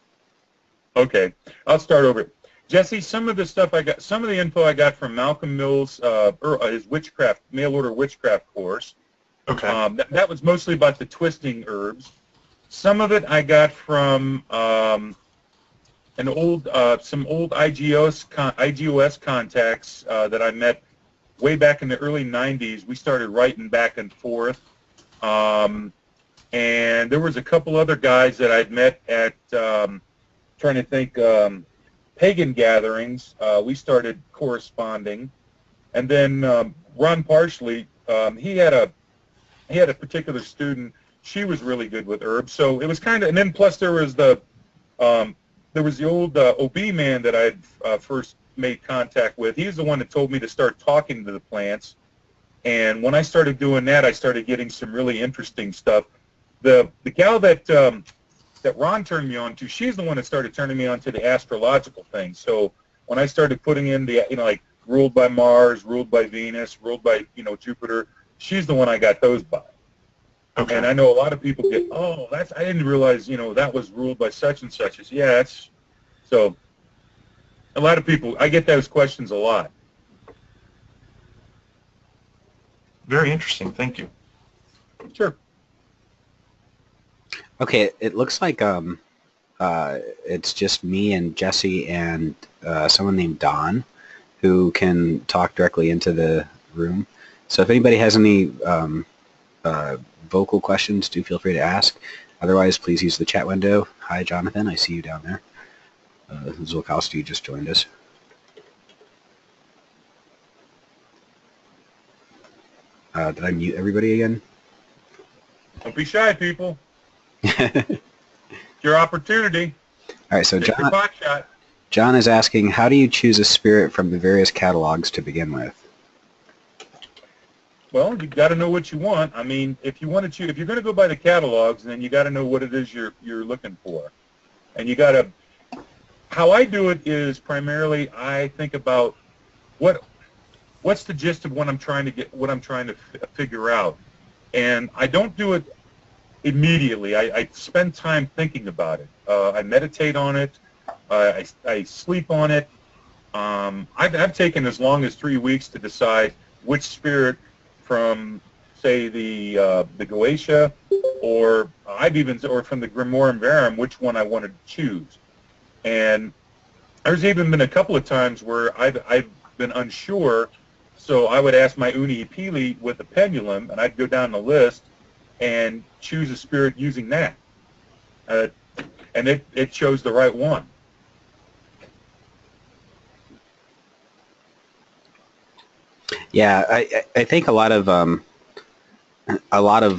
Okay, I'll start over. Jesse, some of the stuff I got, some of the info I got from Malcolm Mills, his witchcraft, mail order witchcraft course. Okay. That was mostly about the twisting herbs. Some of it I got from some old IGOS contacts that I met way back in the early 90s. We started writing back and forth. And there was a couple other guys that I'd met at, trying to think, pagan gatherings. We started corresponding. And then Ron Parsley, he had a particular student. She was really good with herbs. So it was kind of, and then plus there was the old OB man that I had first made contact with. He's the one that told me to start talking to the plants. And when I started doing that, I started getting some really interesting stuff. The gal that Ron turned me on to, she's the one that started turning me on to the astrological thing. So when I started putting in the, like ruled by Mars, ruled by Venus, ruled by, Jupiter, she's the one I got those by. Okay. And I know a lot of people get, oh, I didn't realize, that was ruled by such and such. Yeah, that's, so a lot of people, I get those questions a lot. Very interesting. Thank you. Sure. Okay, it looks like it's just me and Jesse and someone named Don who can talk directly into the room. So if anybody has any vocal questions, do feel free to ask. Otherwise, please use the chat window. Hi, Jonathan. I see you down there. Zulkowski just joined us. Did I mute everybody again? Don't be shy, people. Your opportunity. All right, so John is asking, how do you choose a spirit from the various catalogs to begin with? Well, you got to know what you want. I mean, if you want to choose, if you're going to go by the catalogs, then you got to know what it is you're looking for, and you got to. How I do it is primarily I think about what's the gist of what I'm trying to figure out, and I don't do it immediately. I spend time thinking about it. I meditate on it. I sleep on it. I've taken as long as 3 weeks to decide which spirit from, say, the Goetia, or from the Grimoire Verum, which one I wanted to choose. And there's even been a couple of times where I've been unsure, so I would ask my Uni Pili with a pendulum, and I'd go down the list and choose a spirit using that. And it chose the right one. Yeah, I think a lot of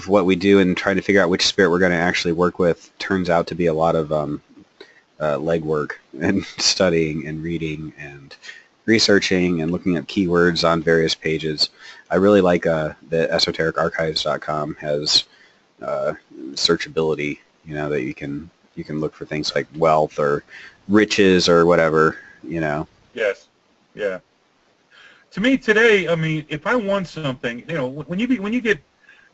what we do in trying to figure out which spirit we're going to actually work with turns out to be a lot of legwork and studying and reading and researching and looking at keywords on various pages. I really like the esotericarchives.com has searchability. That you can look for things like wealth or riches or whatever. Yes. Yeah. To me today, I mean, if I want something, when you get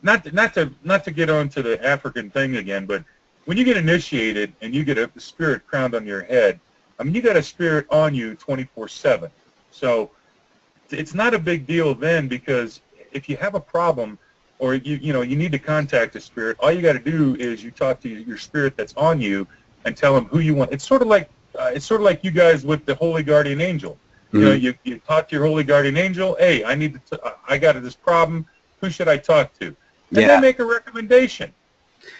not to get onto the African thing again, but when you get initiated and you get a spirit crowned on your head, I mean, you got a spirit on you 24/7. So it's not a big deal then, because if you have a problem or you need to contact a spirit, all you got to do is you talk to your spirit that's on you and tell them who you want. It's sort of like you guys with the Holy Guardian Angel. Mm-hmm. You talk to your Holy Guardian Angel. Hey, I got this problem. Who should I talk to? And they make a recommendation.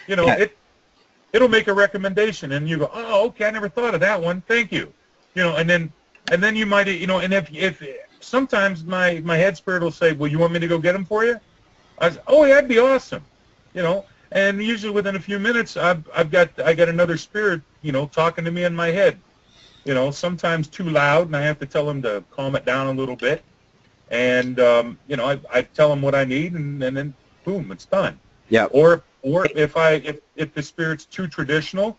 It'll make a recommendation, and you go, oh, okay, I never thought of that one. Thank you. And then you might, and if sometimes my head spirit will say, well, you want me to go get them for you? I say, oh, yeah, that'd be awesome. And usually within a few minutes, I got another spirit, talking to me in my head. Sometimes too loud, and I have to tell them to calm it down a little bit. And I tell them what I need, and then boom, it's done. Yeah. Or if the spirit's too traditional,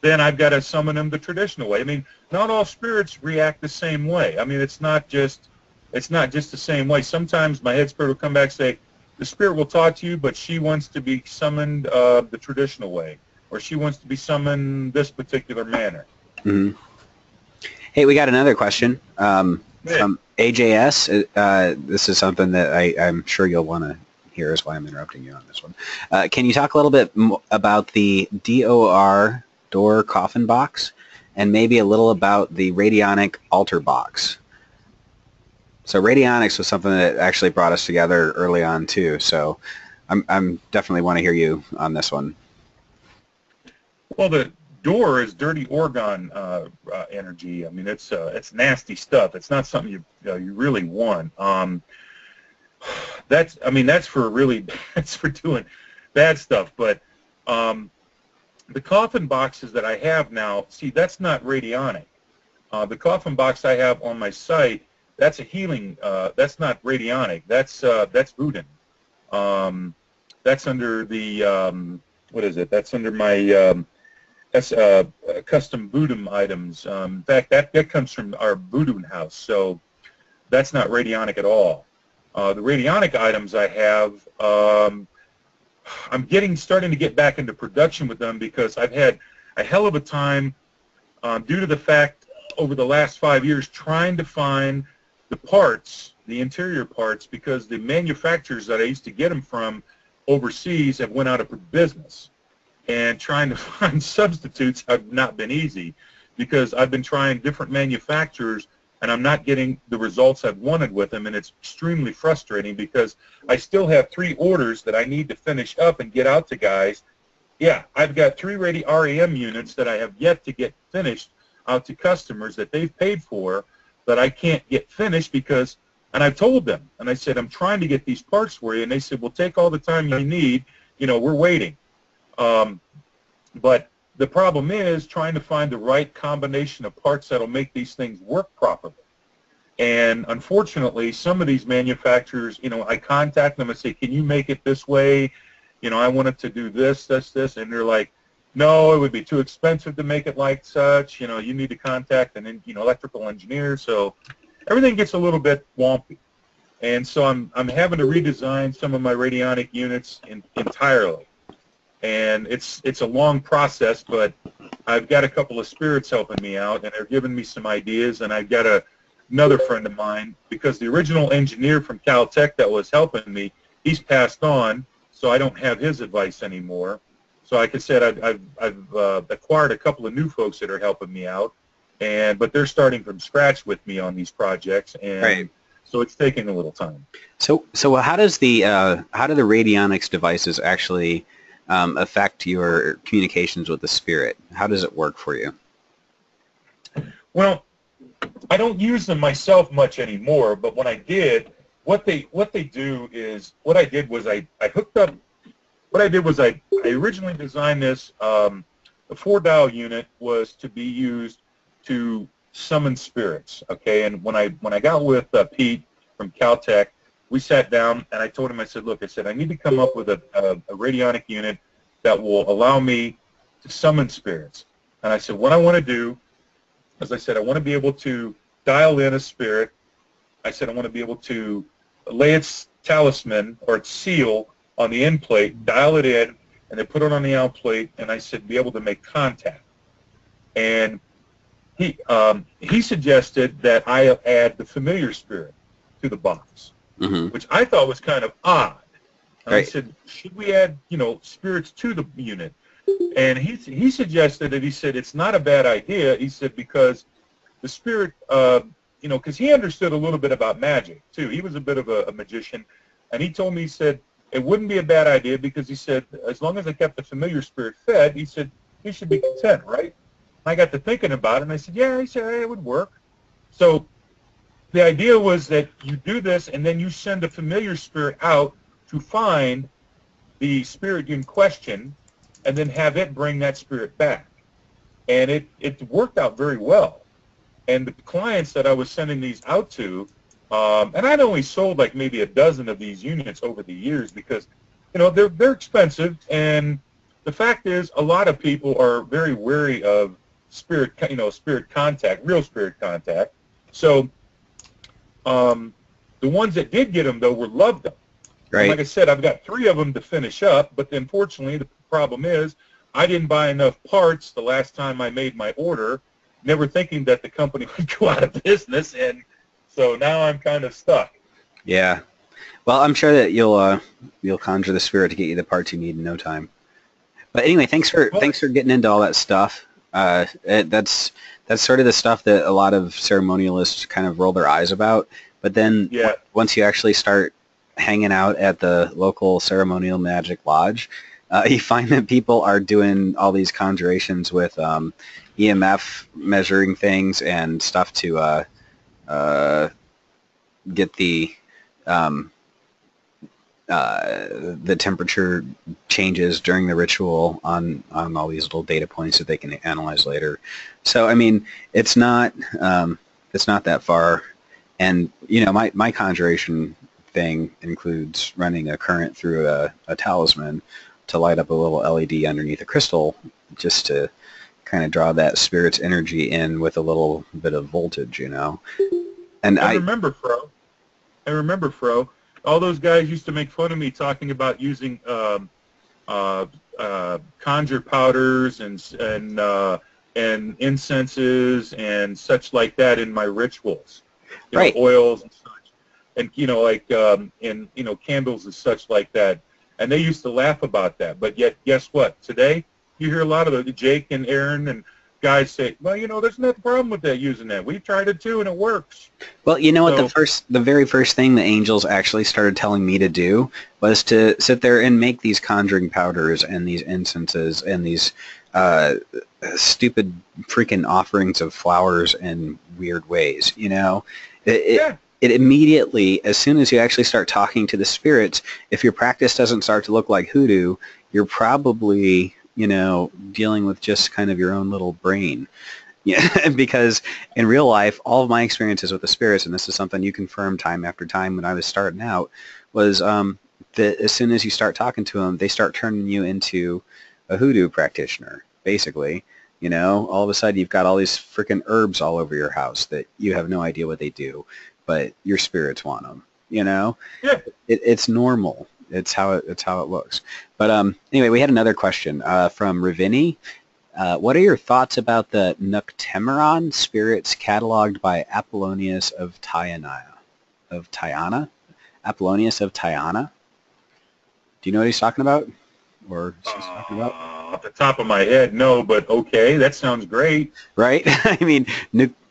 then I've got to summon them the traditional way. I mean, not all spirits react the same way. I mean, it's not just the same way. Sometimes my head spirit will come back and say, the spirit will talk to you, but she wants to be summoned the traditional way, or she wants to be summoned this particular manner. Mm-hmm. Hey, we got another question from AJS. This is something that I'm sure you'll want to hear, is why I'm interrupting you on this one. Can you talk a little bit about the DOR door coffin box, and maybe a little about the radionic altar box? So radionics was something that actually brought us together early on too. So I'm definitely want to hear you on this one. Well, the door is dirty orgone energy. I mean, it's nasty stuff. It's not something you really want. That's for doing bad stuff. But the coffin boxes that I have now, see, that's not radionic. The coffin box I have on my site, that's a healing. That's not radionic. That's voodoo. That's under the what is it? That's under my custom voodoo items. In fact, that comes from our voodoo house. So that's not radionic at all. The radionic items I have, I'm starting to get back into production with them, because I've had a hell of a time due to the fact over the last 5 years trying to find the parts, the interior parts, because the manufacturers that I used to get them from overseas have went out of business. And trying to find substitutes have not been easy, because I've been trying different manufacturers and I'm not getting the results I've wanted with them, and it's extremely frustrating, because I still have 3 orders that I need to finish up and get out to guys. Yeah, I've got 3 REM units that I have yet to get finished out to customers that they've paid for, that I can't get finished because, and I've told them, and I said, I'm trying to get these parts for you, and they said, well, take all the time you need, we're waiting. But the problem is trying to find the right combination of parts that'll make these things work properly. And unfortunately, some of these manufacturers, I contact them and say, can you make it this way? I want it to do this, and they're like, no, it would be too expensive to make it like such. You need to contact an electrical engineer. So everything gets a little bit wonky. And so I'm having to redesign some of my radionic units entirely. And it's a long process, but I've got a couple of spirits helping me out, and they're giving me some ideas. And I've got another friend of mine, because the original engineer from Caltech that was helping me, he's passed on, so I don't have his advice anymore. So like I said, I've acquired a couple of new folks that are helping me out, but they're starting from scratch with me on these projects, and right. So it's taking a little time. So how do the radionics devices actually affect your communications with the spirit? How does it work for you? Well, I don't use them myself much anymore, but when I did, what I originally designed this. The 4-dial unit was to be used to summon spirits. Okay, and when I got with Pete from Caltech, we sat down and I told him, I said, look, I need to come up with a radionic unit that will allow me to summon spirits. And I said, what I want to do, as I said, I want to be able to dial in a spirit. I said I want to be able to lay its talisman or its seal on the end plate, dial it in, and then put it on the out plate, and I said be able to make contact. And he suggested that I add the familiar spirit to the box, which I thought was kind of odd. And I said, should we add, spirits to the unit? And he suggested that, he said, it's not a bad idea. He said, because the spirit, because he understood a little bit about magic, too. He was a bit of a magician. And he told me, he said, it wouldn't be a bad idea because he said, as long as I kept the familiar spirit fed, he said, he should be content, right? I got to thinking about it, and I said, yeah, he said, it would work. So the idea was that you do this, and then you send a familiar spirit out to find the spirit in question, and then have it bring that spirit back. And it worked out very well. And the clients that I was sending these out to, and I'd only sold like maybe a dozen of these units over the years because, they're expensive, and the fact is a lot of people are very wary of spirit contact, real spirit contact. So the ones that did get them, though, loved them. Right. And like I said, I've got 3 of them to finish up, but unfortunately the problem is I didn't buy enough parts the last time I made my order, never thinking that the company would go out of business, and so now I'm kind of stuck. Yeah. Well, I'm sure that you'll conjure the spirit to get you the parts you need in no time. But anyway, thanks for getting into all that stuff. That's sort of the stuff that a lot of ceremonialists kind of roll their eyes about. But then once you actually start hanging out at the local ceremonial magic lodge, you find that people are doing all these conjurations with EMF measuring things and stuff to get the temperature changes during the ritual on all these little data points that they can analyze later. So I mean, it's not that far. And my conjuration thing includes running a current through a talisman to light up a little LED underneath a crystal, just to kind of draw that spirit's energy in with a little bit of voltage, And I remember, Fro. All those guys used to make fun of me talking about using conjure powders and incenses and such like that in my rituals, oils and such, and candles and such like that. And they used to laugh about that. But yet, guess what? Today, you hear a lot of the Jake and Aaron and guys say, well, there's no problem with that, using that. We tried it too, and it works. Well, what the very first thing the angels actually started telling me to do was to sit there and make these conjuring powders and these incenses and these stupid freaking offerings of flowers in weird ways. It immediately, as soon as you actually start talking to the spirits, if your practice doesn't start to look like hoodoo, you're probably dealing with just kind of your own little brain. Yeah, because in real life, all of my experiences with the spirits, and this is something you confirmed time after time when I was starting out, was that as soon as you start talking to them, they start turning you into a hoodoo practitioner, basically. All of a sudden you've got all these freaking herbs all over your house that you have no idea what they do, but your spirits want them. Yeah. It's normal. It's how it looks. But anyway, we had another question from Ravini. What are your thoughts about the Noctemeron spirits cataloged by Apollonius of Tyana? Apollonius of Tyana? Do you know what he's talking about? Or she's talking about? Off the top of my head, no, but okay, that sounds great. Right? I mean,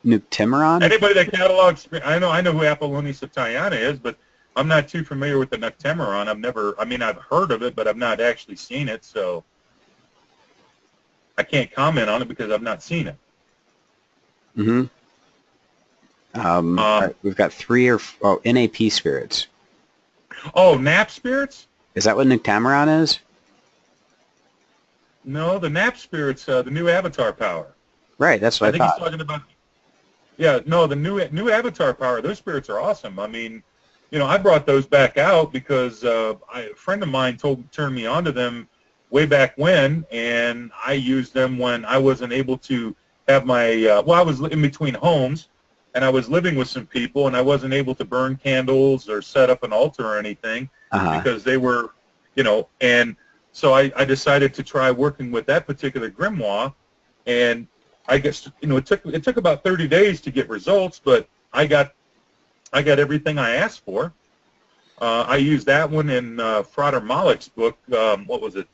Noctemeron? Anybody that catalogs, I know who Apollonius of Tyana is, but I'm not too familiar with the Noctemeron. I've heard of it, but I've not actually seen it, so I can't comment on it because I've not seen it. Mm-hmm. We've got 3 NAP spirits. Oh, nap spirits? Is that what Noctemeron is? No, the nap spirits, the new avatar power. Right, that's what I thought. I think he's talking about. Yeah, no, the new avatar power. Those spirits are awesome. I mean, I brought those back out because a friend of mine turned me on to them way back when, and I used them when I wasn't able to have my, well, I was in between homes, and I was living with some people, and I wasn't able to burn candles or set up an altar or anything because they were, you know, and so I decided to try working with that particular grimoire, and I guess, you know, it took about 30 days to get results, but I got everything I asked for. I used that one in Frater Moloch's book. What was it?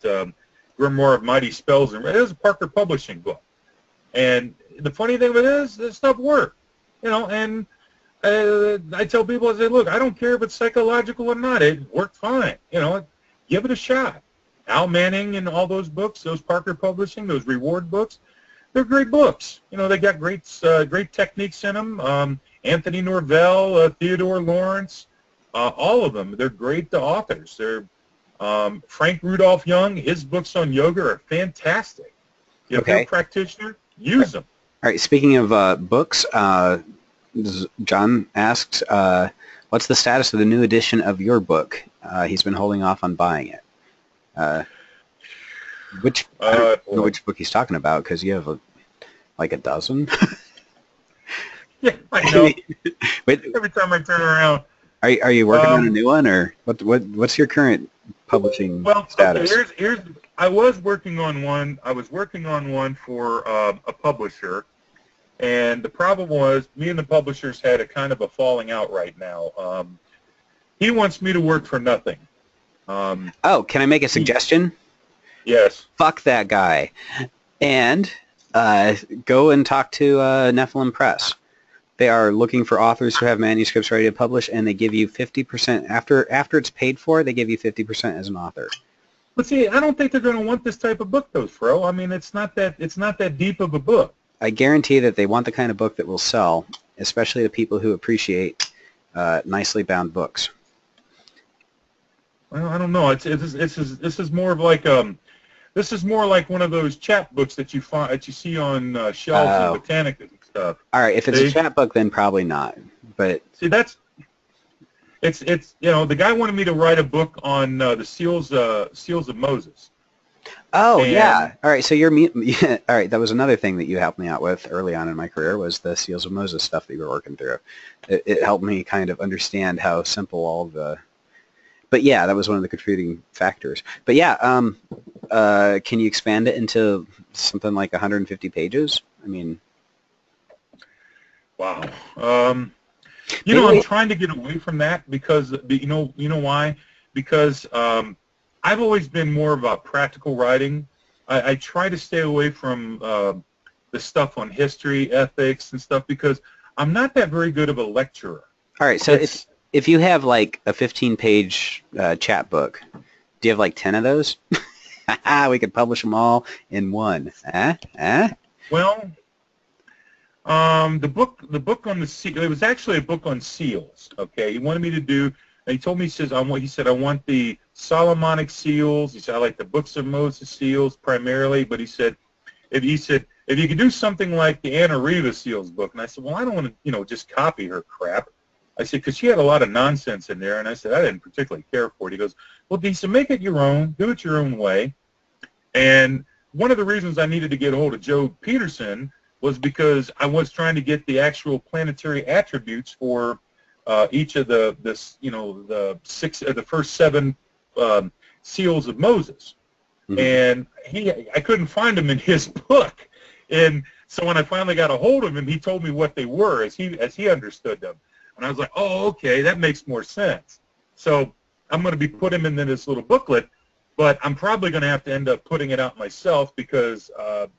Grimoire of Mighty Spells, and it was a Parker Publishing book. And the funny thing of it is, this stuff worked, you know. And I tell people, I say, look, I don't care if it's psychological or not. It worked fine, you know. Give it a shot. Al Manning and all those books, those Parker Publishing, those reward books, they're great books. You know, they got great techniques in them. Anthony Norvell, Theodore Lawrence. All of them, they're great authors. They're Frank Rudolph Young. His books on yoga are fantastic. If you're a practitioner, use them. All right. Speaking of books, John asks, "What's the status of the new edition of your book?" He's been holding off on buying it. I don't know which book he's talking about because you have like a dozen. Yeah, I know. But every time I turn around. Are you working on a new one, or what's your current publishing status? Here's I was working on one. I was working on one for a publisher, and the problem was me and the publishers had a kind of a falling out right now. He wants me to work for nothing. Oh, can I make a suggestion? Yes. Fuck that guy, and go and talk to Nephilim Press. They are looking for authors who have manuscripts ready to publish, and they give you 50% after it's paid for. They give you 50% as an author. But see, I don't think they're going to want this type of book, though, Fro. I mean, it's not that deep of a book. I guarantee that they want the kind of book that will sell, especially to people who appreciate nicely bound books. Well, I don't know. This is more of like this is more like one of those chap books that you see on shelves in Botanica and stuff. All right, if it's a chap book, then probably not. But see, it's you know, the guy wanted me to write a book on the seals of Moses. Oh, yeah. All right, so yeah, all right, that was another thing that you helped me out with early on in my career was the Seals of Moses stuff that you were working through. It helped me kind of understand how simple all the... But yeah, that was one of the contributing factors. But yeah, can you expand it into something like 150 pages? I mean... Wow. You know, I'm trying to get away from that because, you know why? Because I've always been more about practical writing. I try to stay away from the stuff on history, ethics, and stuff because I'm not that very good of a lecturer. All right, so if you have like a 15-page chat book, do you have like 10 of those? We could publish them all in one. Well, the book on the seal. It was actually a book on seals. Okay, he wanted me to do. And he told me, he said, I want the Solomonic seals. He said, I like the books of Moses seals primarily. But he said, if you could do something like the Anna Riva seals book. And I said, well, I don't want to, just copy her crap. I said, because she had a lot of nonsense in there. And I said, I didn't particularly care for it. He goes, well, he said, make it your own. Do it your own way. And one of the reasons I needed to get a hold of Joe Peterson was because I was trying to get the actual planetary attributes for each of the first 7 seals of Moses, and I couldn't find them in his book, and so when I finally got a hold of him, he told me what they were as he understood them, and I was like, oh, okay, that makes more sense. So I'm going to be putting him in this little booklet, but I'm probably going to have to end up putting it out myself because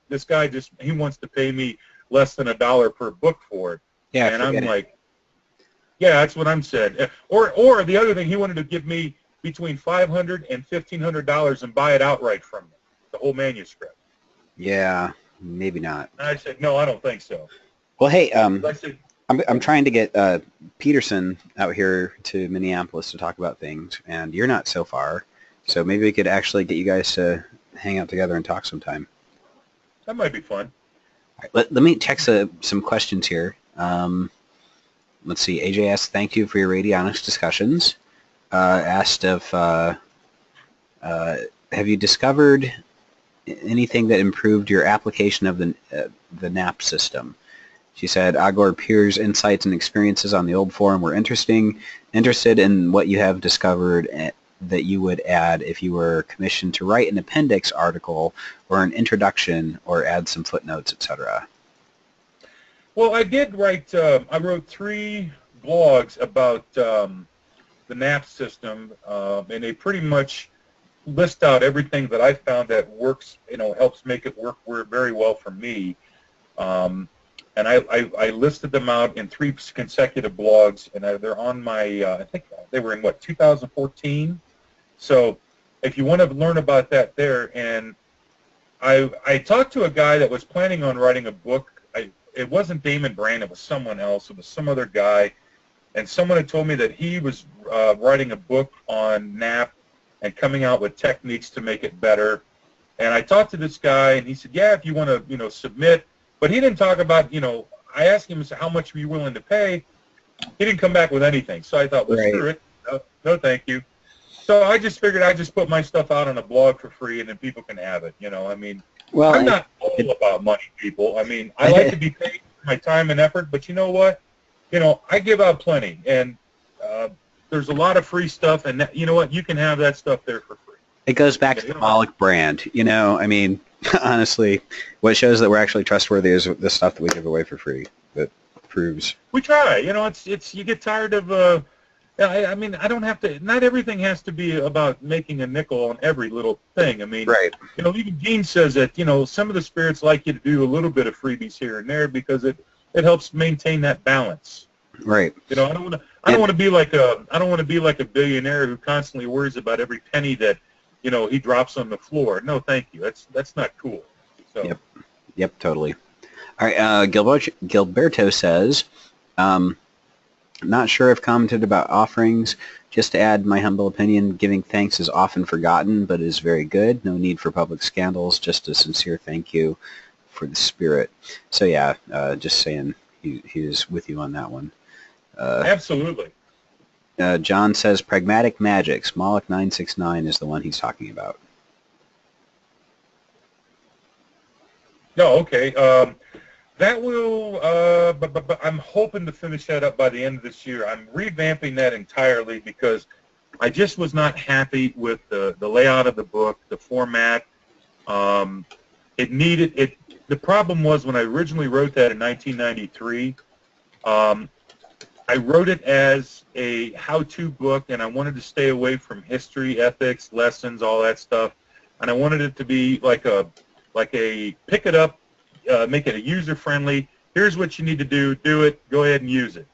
this guy he wants to pay me less than $1 per book for it, and I'm like. Yeah, that's what I'm saying. Or the other thing, he wanted to give me between $500 and $1,500 and buy it outright from me, the whole manuscript. Yeah, maybe not. And I said, no, I don't think so. Well, hey, I'm trying to get Peterson out here to Minneapolis to talk about things, and you're not so far, so maybe we could actually get you guys to hang out together and talk sometime. That might be fun. All right, let me check some questions here. Let's see. AJ asked, thank you for your radionics discussions. Asked if have you discovered anything that improved your application of the NAP system? She said, Agor Pier's insights and experiences on the old forum were interested in what you have discovered that you would add if you were commissioned to write an appendix article or an introduction or add some footnotes, etc. Well, I did write, I wrote 3 blogs about the NAP system, and they pretty much list out everything that I found that works, helps make it work very well for me. And I listed them out in 3 consecutive blogs, and they're on my, I think they were in, 2014? So if you want to learn about that there, and I talked to a guy that was planning on writing a book. It wasn't Damon Brand, it was someone else. It was some other guy, and someone had told me that he was writing a book on NAP and coming out with techniques to make it better. And I talked to this guy, and he said, yeah, if you want to, submit. But he didn't talk about, I asked him, how much were you willing to pay? He didn't come back with anything. So I thought, well, Right. screw it. No, thank you. So I just figured I'd just put my stuff out on a blog for free, and then people can have it. Well, I'm not all about money, people. I like to be paid for my time and effort, but you know what? I give out plenty, and there's a lot of free stuff, and you know what? You can have that stuff there for free. it goes back to the Moloch brand. Honestly, what shows that we're actually trustworthy is the stuff that we give away for free. That proves. We try. It's you get tired of. I don't have to. Not everything has to be about making a nickel on every little thing. Right. Even Gene says that some of the spirits like you to do a little bit of freebies here and there because it helps maintain that balance. Right. I don't want to be like a billionaire who constantly worries about every penny that he drops on the floor. No, thank you. That's not cool. So. Yep. Totally. All right. Gilberto says, not sure if commented about offerings. Just to add my humble opinion, giving thanks is often forgotten, but is very good. No need for public scandals. Just a sincere thank you for the spirit. So yeah, just saying he's with you on that one. Absolutely. John says pragmatic magics. Moloch 969 is the one he's talking about. No, okay. That will, but I'm hoping to finish that up by the end of this year. I'm revamping that entirely because I just was not happy with the layout of the book, the format. It needed it. The problem was when I originally wrote that in 1993, I wrote it as a how-to book, and I wanted to stay away from history, ethics, lessons, all that stuff, and I wanted it to be like a pick it up, make it a user-friendly. Here's what you need to do. Do it. Go ahead and use it.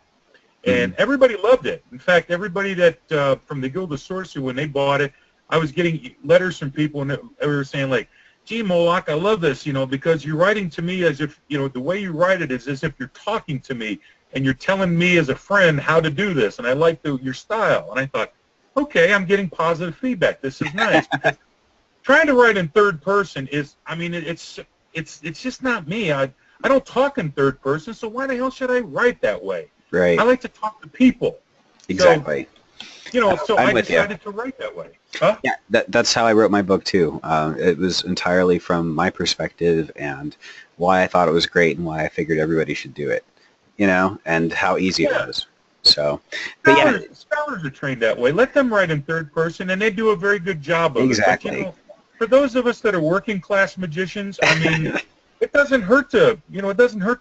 And everybody loved it. In fact, everybody that from the Guild of Sorcery, when they bought it, I was getting letters from people, and they were saying like, "Gee, Moloch, I love this, because you're writing to me as if, the way you write it is as if you're talking to me, and you're telling me as a friend how to do this, and I like your style." And I thought, okay, I'm getting positive feedback. This is nice. Because trying to write in third person is, it's just not me. I don't talk in third person, so why the hell should I write that way? Right. I like to talk to people. Exactly. So I decided to write that way. Huh? Yeah, that's how I wrote my book too. It was entirely from my perspective and why I thought it was great and why I figured everybody should do it. And how easy it was. So, scholars are trained that way. Let them write in third person, and they do a very good job of exactly. it. But, for those of us that are working class magicians, it doesn't hurt to,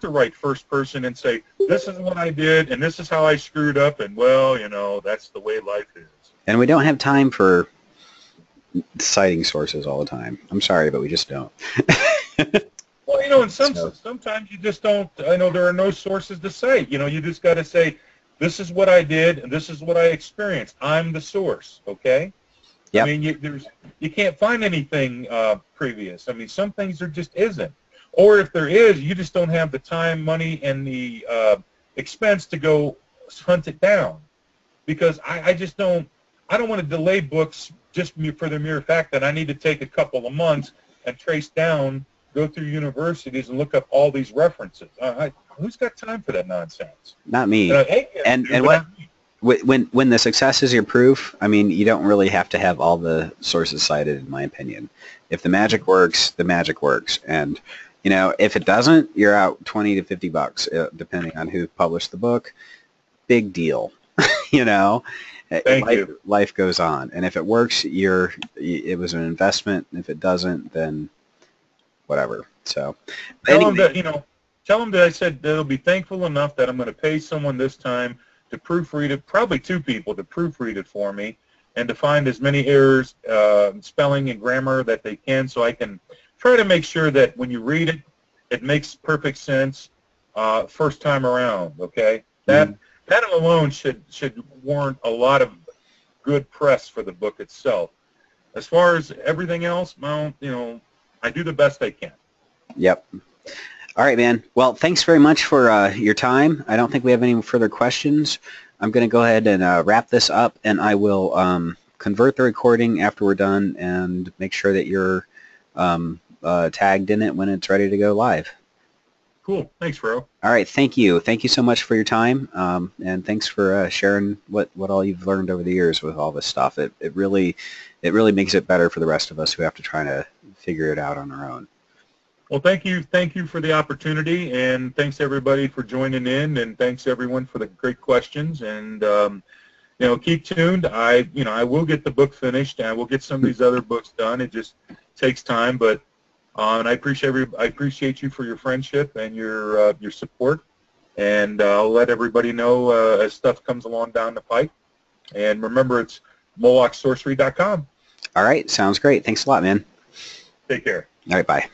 write first person and say, this is what I did, and this is how I screwed up, and that's the way life is. And we don't have time for citing sources all the time. I'm sorry, but we just don't. Well, and sometimes you just don't. I know there are no sources to cite. You just got to say, this is what I did, and this is what I experienced. I'm the source, okay? Yep. You can't find anything previous. Some things there just isn't. Or if there is, you just don't have the time, money, and the expense to go hunt it down. Because I just don't. I don't want to delay books just for the mere fact that I need to take a couple of months and trace down, go through universities and look up all these references. Who's got time for that nonsense? Not me. And when the success is your proof, I mean, you don't really have to have all the sources cited, in my opinion. If the magic works, the magic works, and you know, if it doesn't, you're out 20 to 50 bucks, depending on who published the book. Big deal, you know. Thank you. Life goes on, and if it works, it was an investment. If it doesn't, then whatever. So, Tell anyway. them that, you know, tell them that I said they'll be thankful enough that I'm going to pay someone this time to proofread it, probably 2 people to proofread it for me, and to find as many errors, spelling and grammar that they can, so I can try to make sure that when you read it, it makes perfect sense first time around. Okay, that alone should warrant a lot of good press for the book itself. As far as everything else, well, you know, I do the best I can. Yep. All right, man. Well, thanks very much for your time. I don't think we have any further questions. I'm going to go ahead and wrap this up, and I will convert the recording after we're done and make sure that you're tagged in it when it's ready to go live. Cool. Thanks, bro. All right. Thank you. Thank you so much for your time, and thanks for sharing what all you've learned over the years with all this stuff. It really makes it better for the rest of us who have to try to figure it out on our own. Well, thank you for the opportunity, and thanks everybody for joining in, and thanks everyone for the great questions. And you know, keep tuned. I will get the book finished, and I will get some of these other books done. It just takes time, but and I appreciate you for your friendship and your support. And I'll let everybody know as stuff comes along down the pike. And remember, it's molochsorcery.com. All right, sounds great. Thanks a lot, man. Take care. All right, bye.